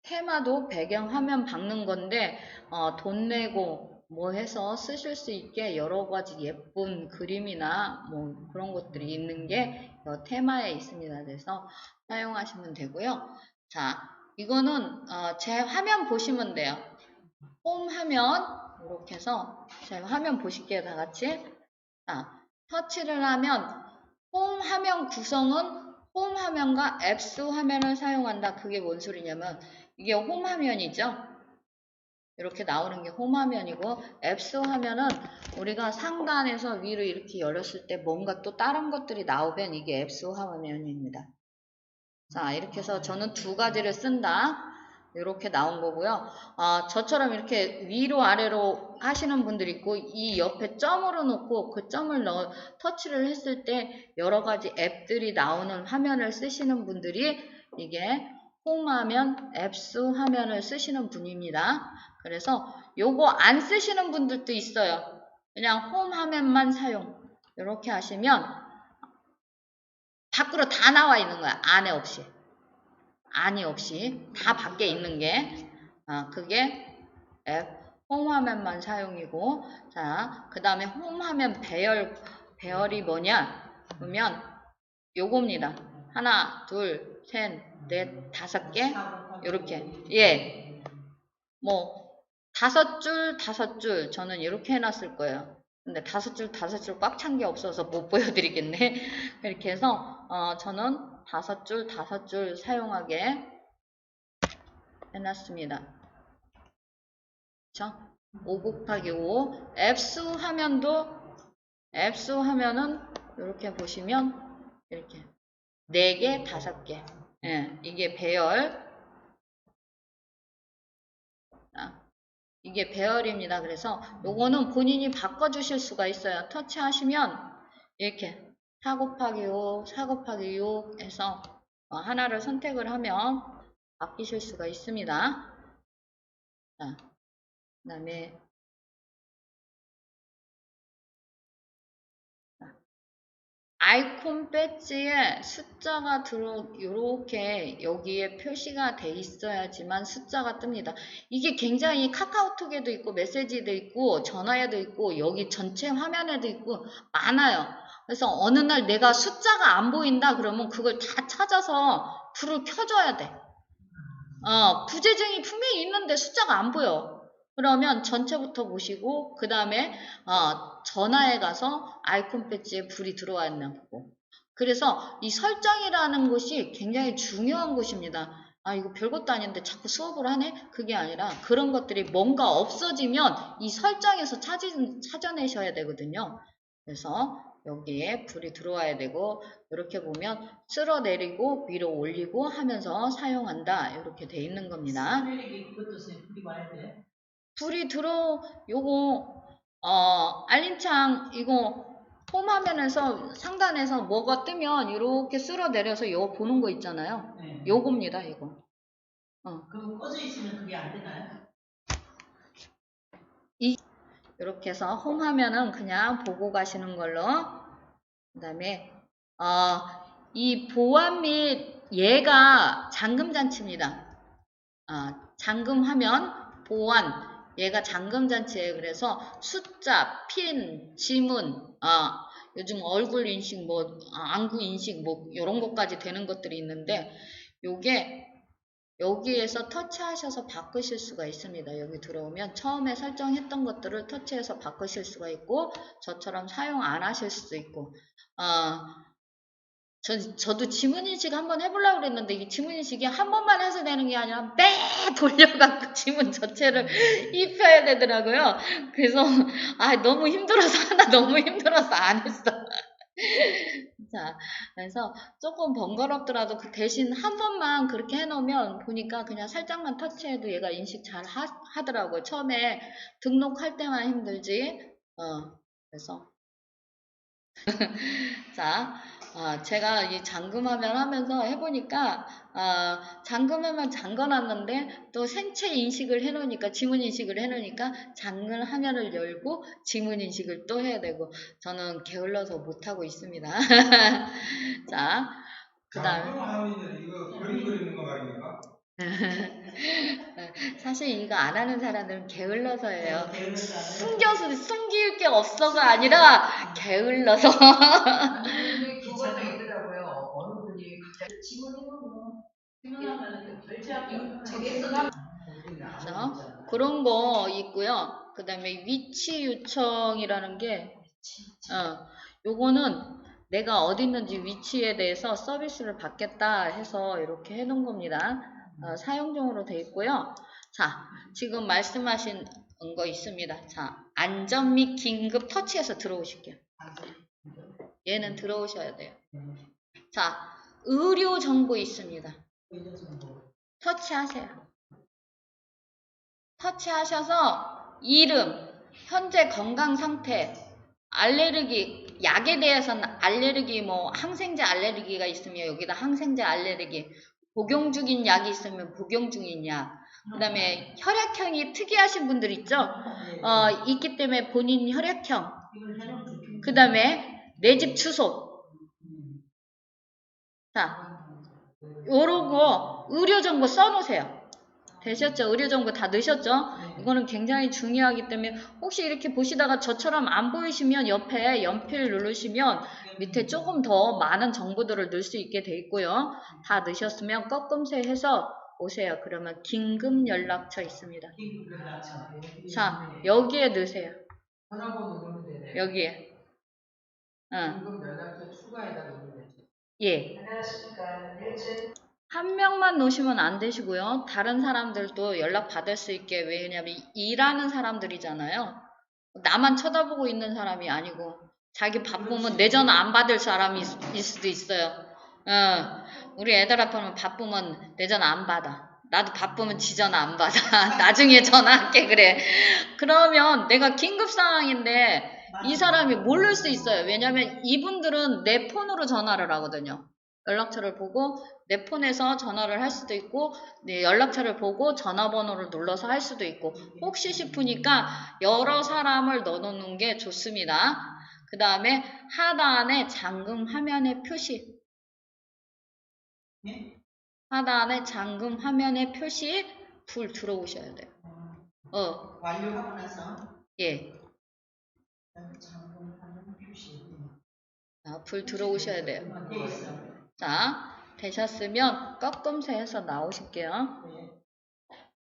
Speaker 1: 테마도 배경 화면 바꾸는 건데 돈 내고 뭐 해서 쓰실 수 있게 여러 가지 예쁜 그림이나 뭐 그런 것들이 있는 게 테마에 있습니다. 그래서 사용하시면 되고요. 자, 이거는 제 화면 보시면 돼요. 홈 화면 이렇게 해서 제 화면 보실게요. 다 같이. 자, 터치를 하면 홈 화면 구성은 홈 화면과 앱스 화면을 사용한다. 그게 뭔 소리냐면 이게 홈 화면이죠. 이렇게 나오는 게 홈 화면이고 앱스 화면은 우리가 상단에서 위로 이렇게 열었을 때 뭔가 또 다른 것들이 나오면 이게 앱스 화면입니다. 자, 이렇게 해서 저는 2가지를 쓴다. 이렇게 나온 거고요. 저처럼 이렇게 위로 아래로 하시는 분들이 있고 이 옆에 점으로 놓고 그 점을 터치를 했을 때 여러 가지 앱들이 나오는 화면을 쓰시는 분들이 이게 홈 화면, 앱스 화면을 쓰시는 분입니다. 그래서 요거 안 쓰시는 분들도 있어요. 그냥 홈 화면만 사용. 이렇게 하시면 밖으로 다 나와 있는 거야. 안에 없이. 안이 없이 다 밖에 있는 게 그게 홈 화면만 사용이고 자, 그 다음에 홈 화면 배열이 뭐냐 그러면 요겁니다. 하나, 둘, 셋, 넷, 5개 요렇게 예, 뭐 5줄 저는 이렇게 해놨을 거예요. 근데 5줄 꽉 찬 게 없어서 못 보여드리겠네. 이렇게 해서 저는 5줄 사용하게 해놨습니다. 그쵸? 5 곱하기 5 앱스 화면은 이렇게 보시면 이렇게 4개, 5개 예, 이게 배열 이게 배열입니다. 그래서 요거는 본인이 바꿔주실 수가 있어요. 터치하시면 이렇게 4 곱하기 5, 4 곱하기 6 해서 하나를 선택을 하면 바뀌실 수가 있습니다. 자, 그 다음에 아이콘 배지에 숫자가 요렇게 여기에 표시가 돼 있어야지만 숫자가 뜹니다. 이게 굉장히 카카오톡에도 있고 메시지도 있고 전화에도 있고 여기 전체 화면에도 있고 많아요. 그래서 어느 날 내가 숫자가 안 보인다 그러면 그걸 다 찾아서 불을 켜줘야 돼. 부재중이 분명히 있는데 숫자가 안 보여. 그러면 전체부터 보시고 그 다음에 전화에 가서 아이콘 배지에 불이 들어와 있나 보고. 그래서 이 설정이라는 것이 굉장히 중요한 것입니다. 이거 별것도 아닌데 자꾸 수업을 하네? 그게 아니라 그런 것들이 뭔가 없어지면 이 설정에서 찾아내셔야 되거든요. 그래서 여기에 불이 들어와야 되고 이렇게 보면 쓸어내리고 위로 올리고 하면서 사용한다 이렇게 돼 있는 겁니다.
Speaker 3: 스멜링이 그것도 불이 와야 돼.
Speaker 1: 불이 요거 알림창 이거 홈 화면에서 상단에서 뭐가 뜨면 이렇게 쓸어내려서 이거 보는 거 있잖아요.
Speaker 3: 네.
Speaker 1: 요겁니다 이거.
Speaker 3: 그럼 꺼져 있으면 그게 안 되나요?
Speaker 1: 이렇게 해서 홈 화면은 그냥 보고 가시는 걸로. 그 다음에 이 보안 및 얘가 잠금 장치입니다. 잠금 화면, 보안, 얘가 잠금 장치예요. 그래서 숫자, 핀, 지문, 요즘 얼굴 인식, 안구 인식, 이런 것까지 되는 것들이 있는데, 요게 여기에서 터치하셔서 바꾸실 수가 있습니다. 여기 들어오면 처음에 설정했던 것들을 터치해서 바꾸실 수가 있고, 저처럼 사용 안 하실 수도 있고, 저도 지문인식 한번 해보려고 그랬는데 이 지문인식이 한 번만 해서 되는 게 아니라 매 돌려갖고 지문 전체를 입혀야 되더라고요. 그래서 너무 힘들어서 너무 힘들어서 안 했어. 자, 그래서 조금 번거롭더라도 그 대신 한 번만 그렇게 해놓으면 보니까 그냥 살짝만 터치해도 얘가 인식 잘 하더라고요. 처음에 등록할 때만 힘들지. 그래서 자, 제가 이 잠금화면 하면서 해보니까, 잠금화면 잠궈놨는데, 또 생체 인식을 해놓으니까, 지문 인식을 해놓으니까, 잠금 화면을 열고, 지문 인식을 또 해야 되고, 저는 게을러서 못하고 있습니다. 자, 그 다음.
Speaker 4: 잠금하면 이거 그림 그리는 거 말입니까?
Speaker 1: 사실 이거 안 하는 사람들은 게을러서예요.
Speaker 3: 게을러서
Speaker 1: 숨길 게 없어가 아니라, 게을러서.
Speaker 2: 근데 그것도 있더라고요. 어느 분이 갑자기
Speaker 3: 지문하면 결제하면
Speaker 2: 저게
Speaker 1: 그래서 그런 거 있고요. 그 다음에 위치 요청이라는 게, 요거는 내가 어디 있는지 위치에 대해서 서비스를 받겠다 해서 이렇게 해놓은 겁니다. 사용중으로 돼 있고요. 자, 지금 말씀하신 거 있습니다. 자, 안전 및 긴급 터치해서 들어오실게요. 얘는 들어오셔야 돼요. 자, 의료 정보 있습니다. 터치하세요. 터치하셔서 이름, 현재 건강 상태, 알레르기, 약에 대해서는 알레르기, 항생제 알레르기가 있으면 여기다 항생제 알레르기, 복용 중인 약이 있으면 복용 중인 약, 그 다음에 혈액형이 특이하신 분들 있죠? 있기 때문에 본인 혈액형, 그 다음에 내 집 주소. 자, 요러고 의료정보 써놓으세요. 되셨죠? 의료정보 다 넣으셨죠? 이거는 굉장히 중요하기 때문에 혹시 이렇게 보시다가 저처럼 안 보이시면 옆에 연필 누르시면 밑에 조금 더 많은 정보들을 넣을 수 있게 돼 있고요. 다 넣으셨으면 꺾음새 해서 오세요. 그러면 긴급 연락처 있습니다. 자, 여기에 넣으세요.
Speaker 2: 전화번호 넣으면 되네.
Speaker 1: 여기에.
Speaker 2: 긴급 연락처 추가에다 넣으면 되지.
Speaker 1: 예. 한 명만 놓으시면 안 되시고요. 다른 사람들도 연락 받을 수 있게, 왜냐면 일하는 사람들이잖아요. 나만 쳐다보고 있는 사람이 아니고 자기 바쁘면 내 전화 안 받을 사람이 있을 수도 있어요. 우리 애들 앞에는 바쁘면 내 전화 안 받아. 나도 바쁘면 지 전화 안 받아. 나중에 전화할게 그래. 그러면 내가 긴급 상황인데 이 사람이 모를 수 있어요. 왜냐면 이분들은 내 폰으로 전화를 하거든요. 연락처를 보고 내 폰에서 전화를 할 수도 있고 내 연락처를 보고 전화번호를 눌러서 할 수도 있고 혹시 싶으니까 여러 사람을 넣어놓는 게 좋습니다. 그 다음에 하단에 잠금 화면의 표시.
Speaker 3: 네?
Speaker 1: 하단에 잠금 화면의 표시 불 들어오셔야 돼요.
Speaker 3: 완료하고 나서
Speaker 1: 예.
Speaker 3: 잠금하는 표시.
Speaker 1: 자, 불 들어오셔야 돼요.
Speaker 3: 돼 있어.
Speaker 1: 자, 되셨으면 꺾음새에서 나오실게요.
Speaker 3: 네.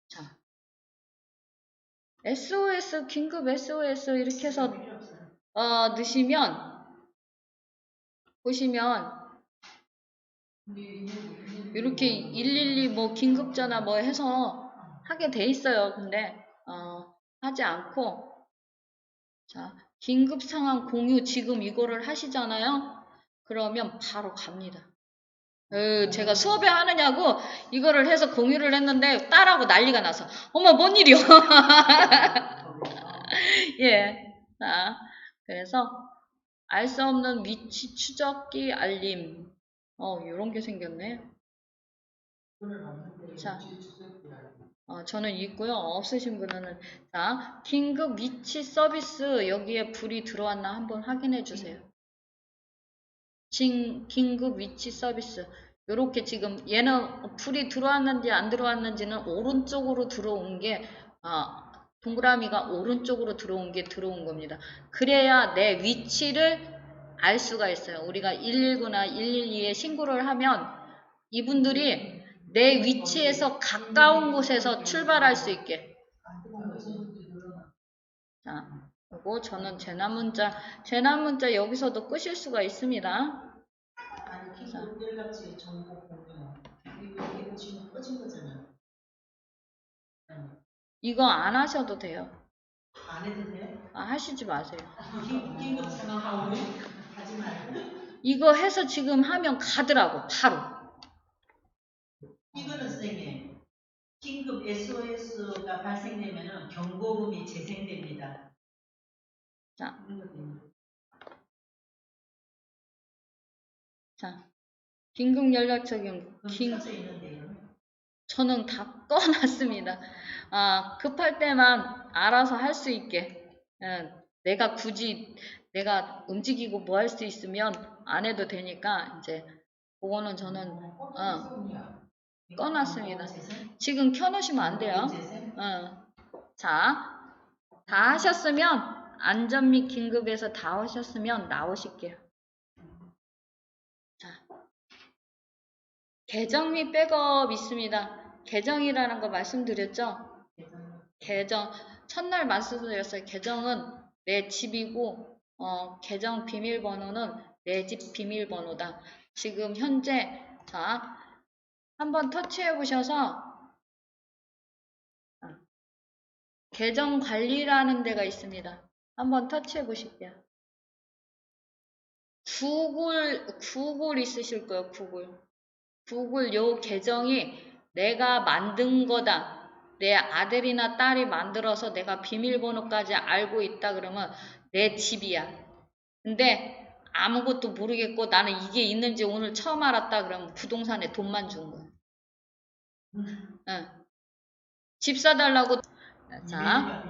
Speaker 1: 자, SOS, 긴급 SOS 이렇게 해서
Speaker 3: 필요 없어요.
Speaker 1: 넣으시면 보시면 이렇게 112 뭐 긴급전화 뭐 해서 하게 돼 있어요. 근데 하지 않고 자, 긴급 상황 공유 지금 이거를 하시잖아요. 그러면 바로 갑니다. 제가 수업에 하느냐고 이거를 해서 공유를 했는데 딸하고 난리가 나서 어머 뭔 일이요? 예. 자, 그래서 알 수 없는 위치 추적기 알림. 요런 게 생겼네. 자, 저는 있고요. 없으신 분은 자, 긴급 위치 서비스 여기에 불이 들어왔나 한번 확인해 주세요. 긴급 위치 서비스. 요렇게 지금 얘는 불이 들어왔는지 안 들어왔는지는 오른쪽으로 들어온 게 동그라미가 오른쪽으로 들어온 게 들어온 겁니다. 그래야 내 위치를 알 수가 있어요. 우리가 119나 112에 신고를 하면 이분들이 내 위치에서 가까운 곳에서 출발할 수 있게. 자, 그리고 저는 재난문자 여기서도 끄실 수가 있습니다.
Speaker 3: 아니, 긴급 연락처에 정보 공유. 이거 지금 꺼진 거잖아.
Speaker 1: 이거 안 하셔도 돼요.
Speaker 3: 안 해도 돼?
Speaker 1: 하시지 마세요.
Speaker 3: 긴급 상황하고 하지 말고.
Speaker 1: 이거 해서 지금 하면 가더라고, 바로.
Speaker 3: 이거는 선생님, 긴급 SOS가 발생되면 경고음이 재생됩니다.
Speaker 1: 자, 긴급 연락처
Speaker 3: 켜져 있는데요.
Speaker 1: 저는 다 꺼놨습니다. 급할 때만 알아서 할 수 있게. 내가 굳이 내가 움직이고 뭐 할 수 있으면 안 해도 되니까 이제 그거는 저는 꺼놨습니다. 지금 켜놓으시면 안 돼요. 자, 다 하셨으면 안전 및 긴급에서 다 하셨으면 나오실게요. 자, 계정 및 백업 있습니다. 계정이라는 거 말씀드렸죠? 계정 첫날 말씀드렸어요. 계정은 내 집이고 계정 비밀번호는 내 집 비밀번호다. 지금 현재 자 한번 터치해 보셔서 계정 관리라는 데가 있습니다. 한번 터치해 보실게요. 구글 있으실 거예요. 구글 요 계정이 내가 만든 거다. 내 아들이나 딸이 만들어서 내가 비밀번호까지 알고 있다 그러면 내 집이야. 근데 아무것도 모르겠고 나는 이게 있는지 오늘 처음 알았다 그러면 부동산에 돈만 준 거야. 집 사달라고. 자,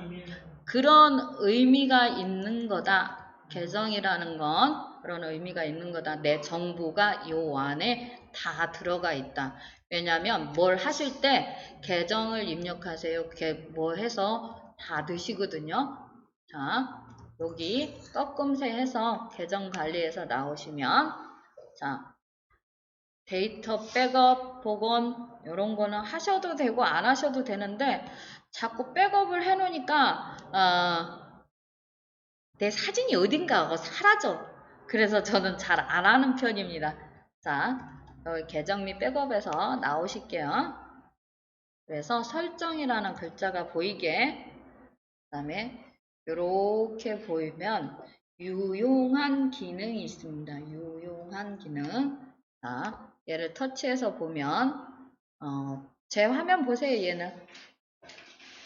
Speaker 1: 그런 의미가 있는 거다. 계정이라는 건 그런 의미가 있는 거다. 내 정보가 요 안에 다 들어가 있다. 왜냐면 뭘 하실 때 계정을 입력하세요. 뭐 해서 다 넣으시거든요. 자, 여기 꺾음새 해서 계정 관리에서 나오시면 자, 데이터 백업, 복원 이런 거는 하셔도 되고 안 하셔도 되는데 자꾸 백업을 해놓으니까 내 사진이 어딘가 사라져. 그래서 저는 잘 안 하는 편입니다. 자, 여기 계정 및 백업에서 나오실게요. 그래서 설정이라는 글자가 보이게 그 다음에 이렇게 보이면 유용한 기능이 있습니다. 유용한 기능. 자, 얘를 터치해서 보면 제 화면 보세요. 얘는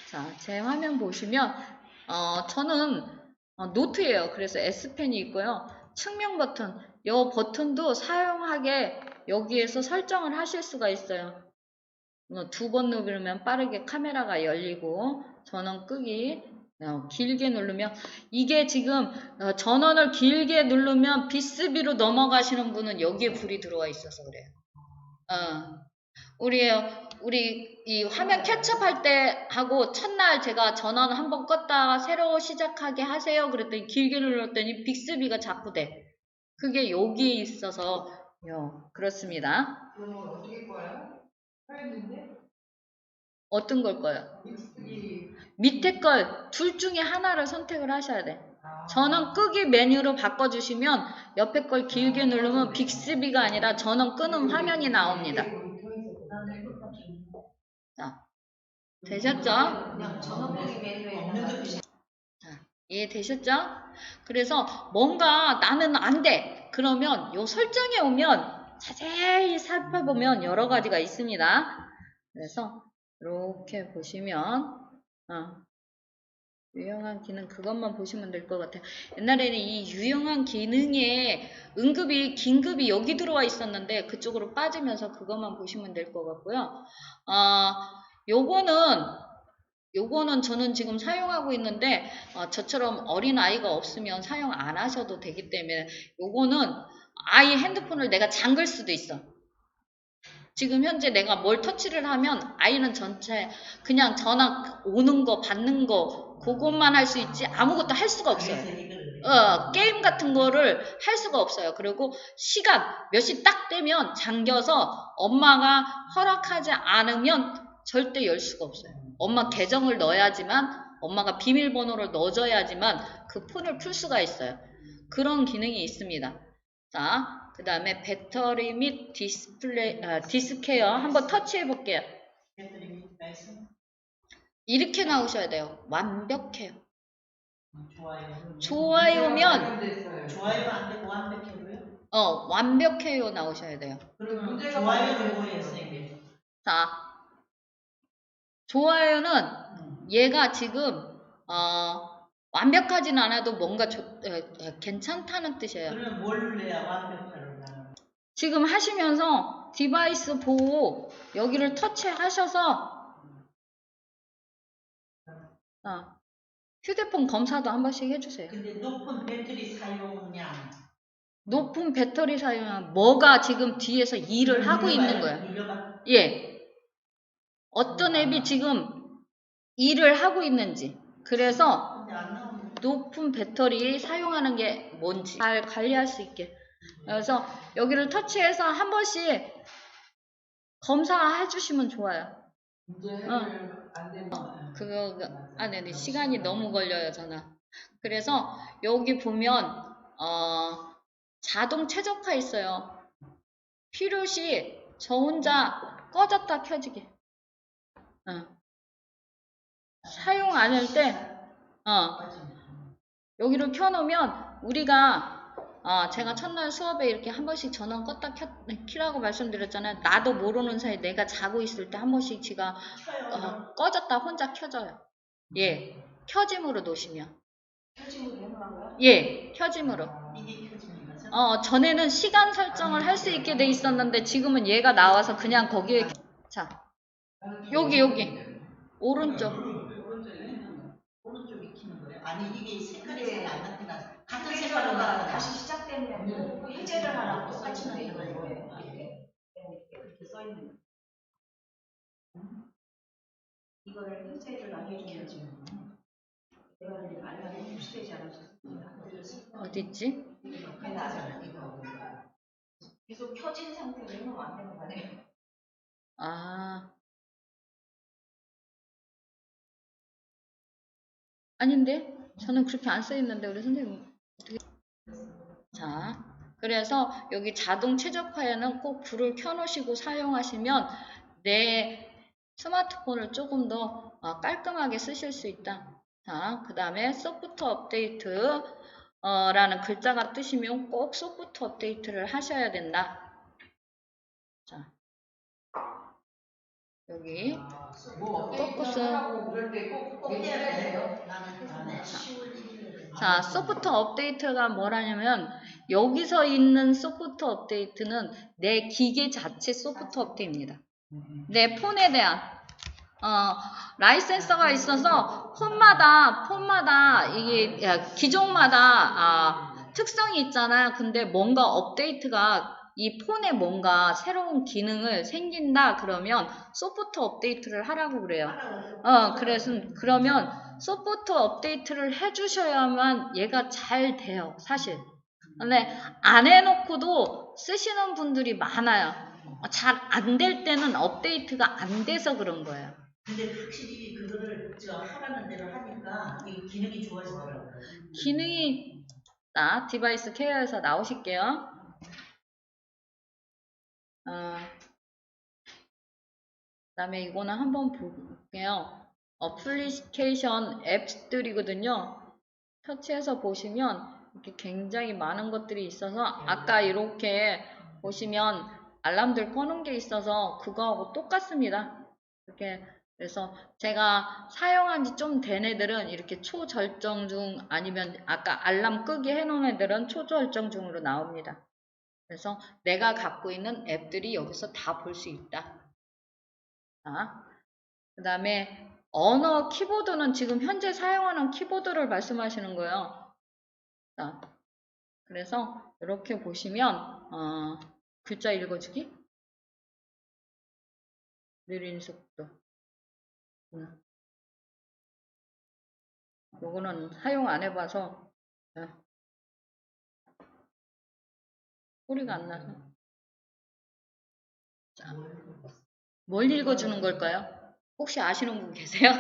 Speaker 1: 자, 제 화면 보시면 저는 노트예요. 그래서 S펜이 있고요. 측면 버튼, 이 버튼도 사용하게 여기에서 설정을 하실 수가 있어요. 두 번 누르면 빠르게 카메라가 열리고 저는 끄기 길게 누르면 이게 지금 전원을 길게 누르면 비스비로 넘어가시는 분은 여기에 불이 들어와 있어서 그래요. 우리 이 화면 캐치업할 때 하고 첫날 제가 전원 한번 껐다가 새로 시작하게 하세요. 그랬더니 길게 눌렀더니 빅스비가 자꾸 돼. 그게 여기에 있어서 그렇습니다.
Speaker 2: 그럼 어떻게 꺼요? 켜있는데?
Speaker 1: 어떤 걸 거요?
Speaker 2: 믹스기.
Speaker 1: 밑에 걸 둘 중에 하나를 선택을 하셔야 돼.
Speaker 2: 아.
Speaker 1: 전원 끄기 메뉴로 바꿔주시면 옆에 걸 길게 누르면 빅스비가 아니라 전원 끄는 화면이 나옵니다. 자, 되셨죠?
Speaker 3: 그냥 전원보기 메뉴에
Speaker 1: 자, 이해되셨죠? 그래서 뭔가 나는 안 돼. 그러면 요 설정에 오면 자세히 살펴보면 여러 가지가 있습니다. 그래서 이렇게 보시면 유용한 기능 그것만 보시면 될 것 같아요. 옛날에는 이 유용한 기능에 긴급이 여기 들어와 있었는데 그쪽으로 빠지면서 그것만 보시면 될 것 같고요. 요거는 저는 지금 사용하고 있는데 저처럼 어린 아이가 없으면 사용 안 하셔도 되기 때문에 요거는 아이 핸드폰을 내가 잠글 수도 있어. 지금 현재 내가 뭘 터치를 하면 아이는 전체 그냥 전화 오는 거 받는 거 그것만 할 수 있지 아무것도 할 수가 없어요. 게임 같은 거를 할 수가 없어요. 그리고 시간 몇 시 딱 되면 잠겨서 엄마가 허락하지 않으면 절대 열 수가 없어요. 엄마 계정을 넣어야지만 엄마가 비밀번호를 넣어줘야지만 그 폰을 풀 수가 있어요. 그런 기능이 있습니다. 자, 그 다음에 배터리 및 디스케어 한번 터치해 볼게요.
Speaker 3: 배터리 및 말씀.
Speaker 1: 이렇게 나오셔야 돼요. 완벽해요.
Speaker 3: 좋아요.
Speaker 1: 좋아요면
Speaker 3: 좋아요가 안 되고 완벽해요요?
Speaker 1: 완벽해요 나오셔야 돼요.
Speaker 3: 그럼 좋아요는 뭐예요, 선생님?
Speaker 1: 자, 좋아요는 얘가 지금 완벽하진 않아도 뭔가 괜찮다는 뜻이에요.
Speaker 3: 그러면 뭘 내야 완벽하려고 하는?
Speaker 1: 지금 하시면서 디바이스 보고 여기를 터치하셔서 휴대폰 검사도 한 번씩 해주세요.
Speaker 3: 근데 높은 배터리 사용량.
Speaker 1: 높은 배터리 사용량 뭐가 지금 뒤에서 일을 하고 있는 거예요.
Speaker 3: 눌러봐.
Speaker 1: 예. 어떤 앱이 지금 일을 하고 있는지. 그래서
Speaker 3: 근데 안 나오네.
Speaker 1: 높은 배터리 사용하는 게 뭔지 잘 관리할 수 있게. 그래서 여기를 터치해서 한 번씩 검사해 주시면 좋아요.
Speaker 2: 안 되면
Speaker 1: 그거 안에 시간이 너무 걸려요, 전화. 그래서 여기 보면 자동 최적화 있어요. 필요시 저 혼자 꺼졌다 켜지게. 사용 안 할 때 여기를 켜놓으면 우리가 제가 첫날 수업에 이렇게 한 번씩 전원 껐다 키라고 말씀드렸잖아요. 나도 모르는 사이에 내가 자고 있을 때 한 번씩 지가 꺼졌다 혼자 켜져요. 예, 켜짐으로 놓으시면.
Speaker 3: 켜짐으로 해놓으라고요?
Speaker 1: 예, 켜짐으로.
Speaker 3: 이게 켜지는 거죠?
Speaker 1: 전에는 시간 설정을 할 수 있게 돼 있었는데 지금은 얘가 나와서 그냥 거기에 자, 여기 오른쪽.
Speaker 3: 오른쪽 익히는 거예요? 아니 이게 색깔이
Speaker 2: 네.
Speaker 3: 잘 안 나타나. 같은 색깔로
Speaker 2: 색깔로
Speaker 3: 나타나.
Speaker 2: 다시
Speaker 3: 시작되면
Speaker 2: 해제를 하라고
Speaker 3: 똑같이
Speaker 2: 써 있는
Speaker 3: 나타나요.
Speaker 2: 거예요. 이렇게 써 있는 이거를 해제를 안 해주면 내가 알람이 푸시되지 않았습니다.
Speaker 1: 어디 있지?
Speaker 2: 계속 켜진 상태로 해놓으면 안 되는 거 아니에요?
Speaker 1: 아닌데? 저는 그렇게 안 써 있는데 우리 선생님 어떻게? 자, 그래서 여기 자동 최적화에는 꼭 불을 켜놓으시고 사용하시면 내 스마트폰을 조금 더 깔끔하게 쓰실 수 있다. 자, 그 다음에 소프트 업데이트 라는 글자가 뜨시면 꼭 소프트 업데이트를 하셔야 된다. 자, 여기 포커스.
Speaker 2: 그럴 때꼭
Speaker 3: 해야 돼요. 나는
Speaker 1: 자, 소프트 업데이트가 뭐라냐면 여기서 있는 소프트 업데이트는 내 기계 자체 소프트 업데이트입니다. 내 폰에 대한 라이센서가 있어서 폰마다 이게 기종마다 특성이 있잖아요. 근데 뭔가 업데이트가 이 폰에 뭔가 새로운 기능을 생긴다 그러면 소프트 업데이트를 하라고 그래요. 그러면 소프트 업데이트를 해주셔야만 얘가 잘 돼요, 사실. 근데 안 해놓고도 쓰시는 분들이 많아요. 잘 안 될 때는 업데이트가 안 돼서 그런 거예요.
Speaker 3: 근데 확실히 그거를 하라는 대로 하니까 이 기능이 좋아지더라고요.
Speaker 1: 기능이 디바이스 케어에서 나오실게요. 그다음에 이거는 한번 볼게요. 어플리케이션 앱들이거든요. 터치해서 보시면 이렇게 굉장히 많은 것들이 있어서 아까 이렇게 보시면 알람들 꺼놓은 게 있어서 그거하고 똑같습니다. 이렇게 그래서 제가 사용한 지 좀 된 애들은 이렇게 초절정 중 아니면 아까 알람 끄기 해놓은 애들은 초절정 중으로 나옵니다. 그래서 내가 갖고 있는 앱들이 여기서 다 볼 수 있다. 그 다음에 언어 키보드는 지금 현재 사용하는 키보드를 말씀하시는 거예요. 그래서 이렇게 보시면 글자 읽어주기 느린 속도 요거는 사용 안 해봐서 소리가 안 나서 자, 뭘 읽어주는 걸까요? 혹시 아시는 분 계세요?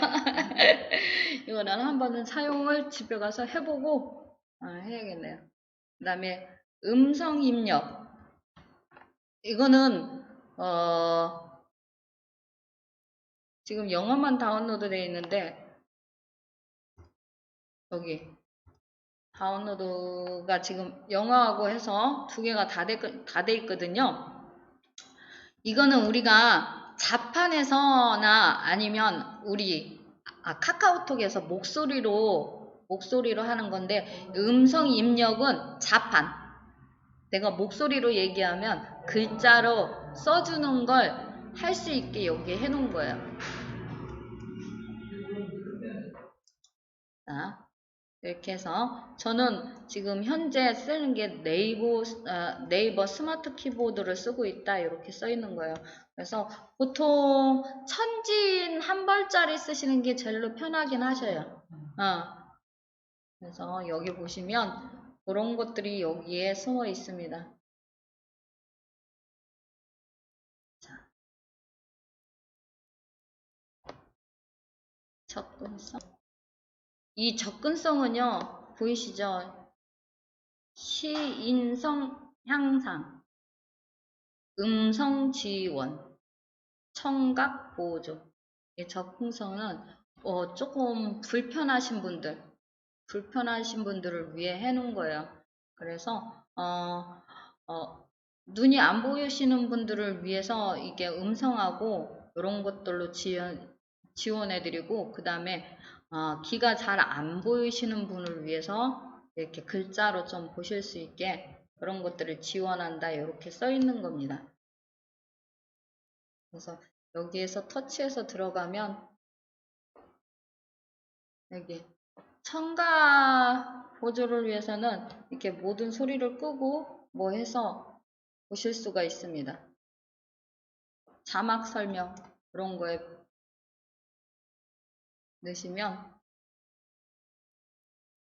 Speaker 1: 이거는 한번은 사용을 집에 가서 해보고 해야겠네요. 그 다음에 음성 입력 이거는 지금 영어만 다운로드 되어 있는데 여기 다운로드가 지금 영어하고 해서 두 개가 다 돼 있거든요. 이거는 우리가 자판에서나 아니면 우리 카카오톡에서 목소리로 하는 건데 음성 입력은 자판 내가 목소리로 얘기하면 글자로 써주는 걸 할 수 있게 여기 해놓은 거예요. 자, 이렇게 해서 저는 지금 현재 쓰는 게 네이버 스마트 키보드를 쓰고 있다 이렇게 써 있는 거예요. 그래서 보통 천진 한 벌짜리 쓰시는 게 제일로 편하긴 하셔요. 그래서 여기 보시면 그런 것들이 여기에 숨어 있습니다. 자, 접근성. 이 접근성은요, 보이시죠? 시인성 향상, 음성 지원, 청각 보조. 이 접근성은 조금 불편하신 분들을 위해 해놓은 거예요. 그래서 눈이 안 보이시는 분들을 위해서 이게 음성하고 이런 것들로 지원해드리고 그 다음에 귀가 잘 안 보이시는 분을 위해서 이렇게 글자로 좀 보실 수 있게 그런 것들을 지원한다 이렇게 써 있는 겁니다. 그래서 여기에서 터치해서 들어가면 여기 청각 보조를 위해서는 이렇게 모든 소리를 끄고 뭐 해서 보실 수가 있습니다. 자막 설명 그런 거에 넣으시면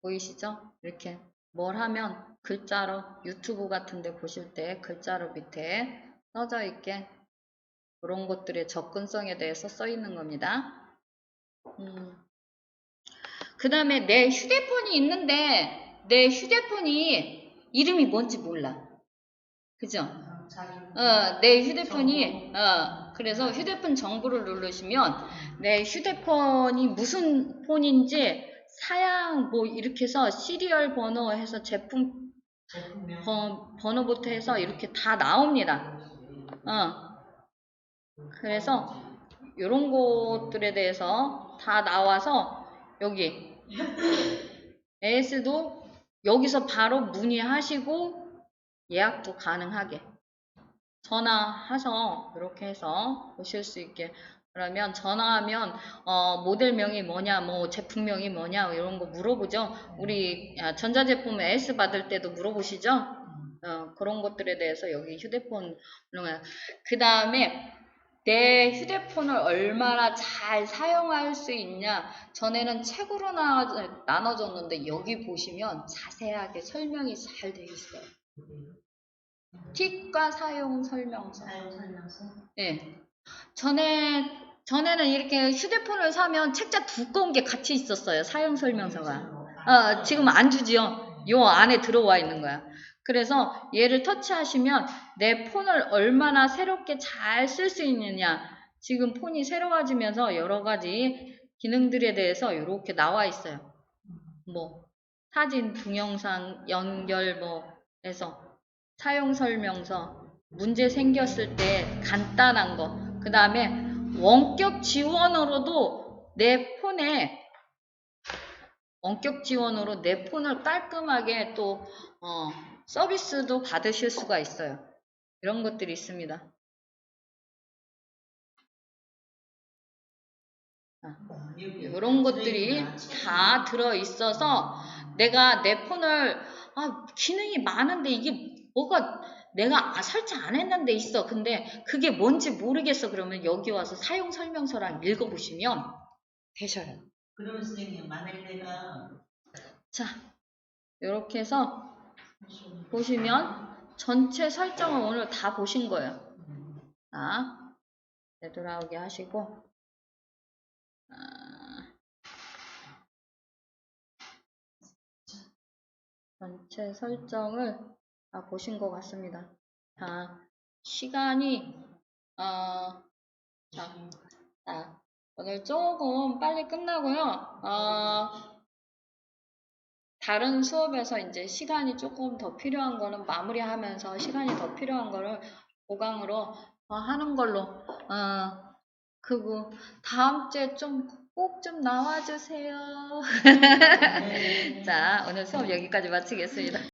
Speaker 1: 보이시죠? 이렇게 뭘 하면 글자로 유튜브 같은 데 보실 때 글자로 밑에 써져 있게 그런 것들의 접근성에 대해서 써 있는 겁니다. 그 다음에 내 휴대폰이 있는데 내 휴대폰이 이름이 뭔지 몰라. 그죠? 내 휴대폰이 그래서 휴대폰 정보를 누르시면 내 휴대폰이 무슨 폰인지 사양 뭐 이렇게 해서 시리얼 번호 해서 제품 번호부터 해서 이렇게 다 나옵니다. 그래서 이런 것들에 대해서 다 나와서 여기 AS도 여기서 바로 문의하시고 예약도 가능하게 전화해서 이렇게 해서 보실 수 있게 그러면 전화하면 모델명이 뭐냐, 뭐 제품명이 뭐냐 이런 거 물어보죠. 우리 전자제품 S 받을 때도 물어보시죠. 그런 것들에 대해서 여기 휴대폰 그 다음에 내 휴대폰을 얼마나 잘 사용할 수 있냐. 전에는 책으로 나눠줬는데 여기 보시면 자세하게 설명이 잘 되어 있어요. 팁과 사용 설명서.
Speaker 3: 사용 설명서.
Speaker 1: 네. 전에는 이렇게 휴대폰을 사면 책자 두꺼운 게 같이 있었어요. 사용 설명서가. 지금 안 주지요. 요 안에 들어와 있는 거야. 그래서 얘를 터치하시면 내 폰을 얼마나 새롭게 잘 쓸 수 있느냐. 지금 폰이 새로워지면서 여러 가지 기능들에 대해서 이렇게 나와 있어요. 뭐 사진, 동영상, 연결 뭐 해서 사용 설명서, 문제 생겼을 때 간단한 거, 그 다음에 원격 지원으로도 내 폰에 원격 지원으로 내 폰을 깔끔하게 또 서비스도 받으실 수가 있어요. 이런 것들이 있습니다. 이런 것들이 다 들어있어서 내가 내 폰을 기능이 많은데 이게 뭐가 내가 설치 안 했는데 있어. 근데 그게 뭔지 모르겠어. 그러면 여기 와서 사용 설명서랑 읽어보시면 되셔요.
Speaker 3: 그러면 선생님 만약에 내가
Speaker 1: 자, 이렇게 해서 보시면 전체 설정을 오늘 다 보신 거예요. 자, 되돌아오게 하시고 전체 설정을 다 보신 것 같습니다. 자, 시간이 자, 오늘 조금 빨리 끝나고요. 다른 수업에서 이제 시간이 조금 더 필요한 거는 마무리하면서 시간이 더 필요한 거를 보강으로 하는 걸로 그리고 다음 주에 꼭 좀 나와주세요. 자, 오늘 수업 여기까지 마치겠습니다.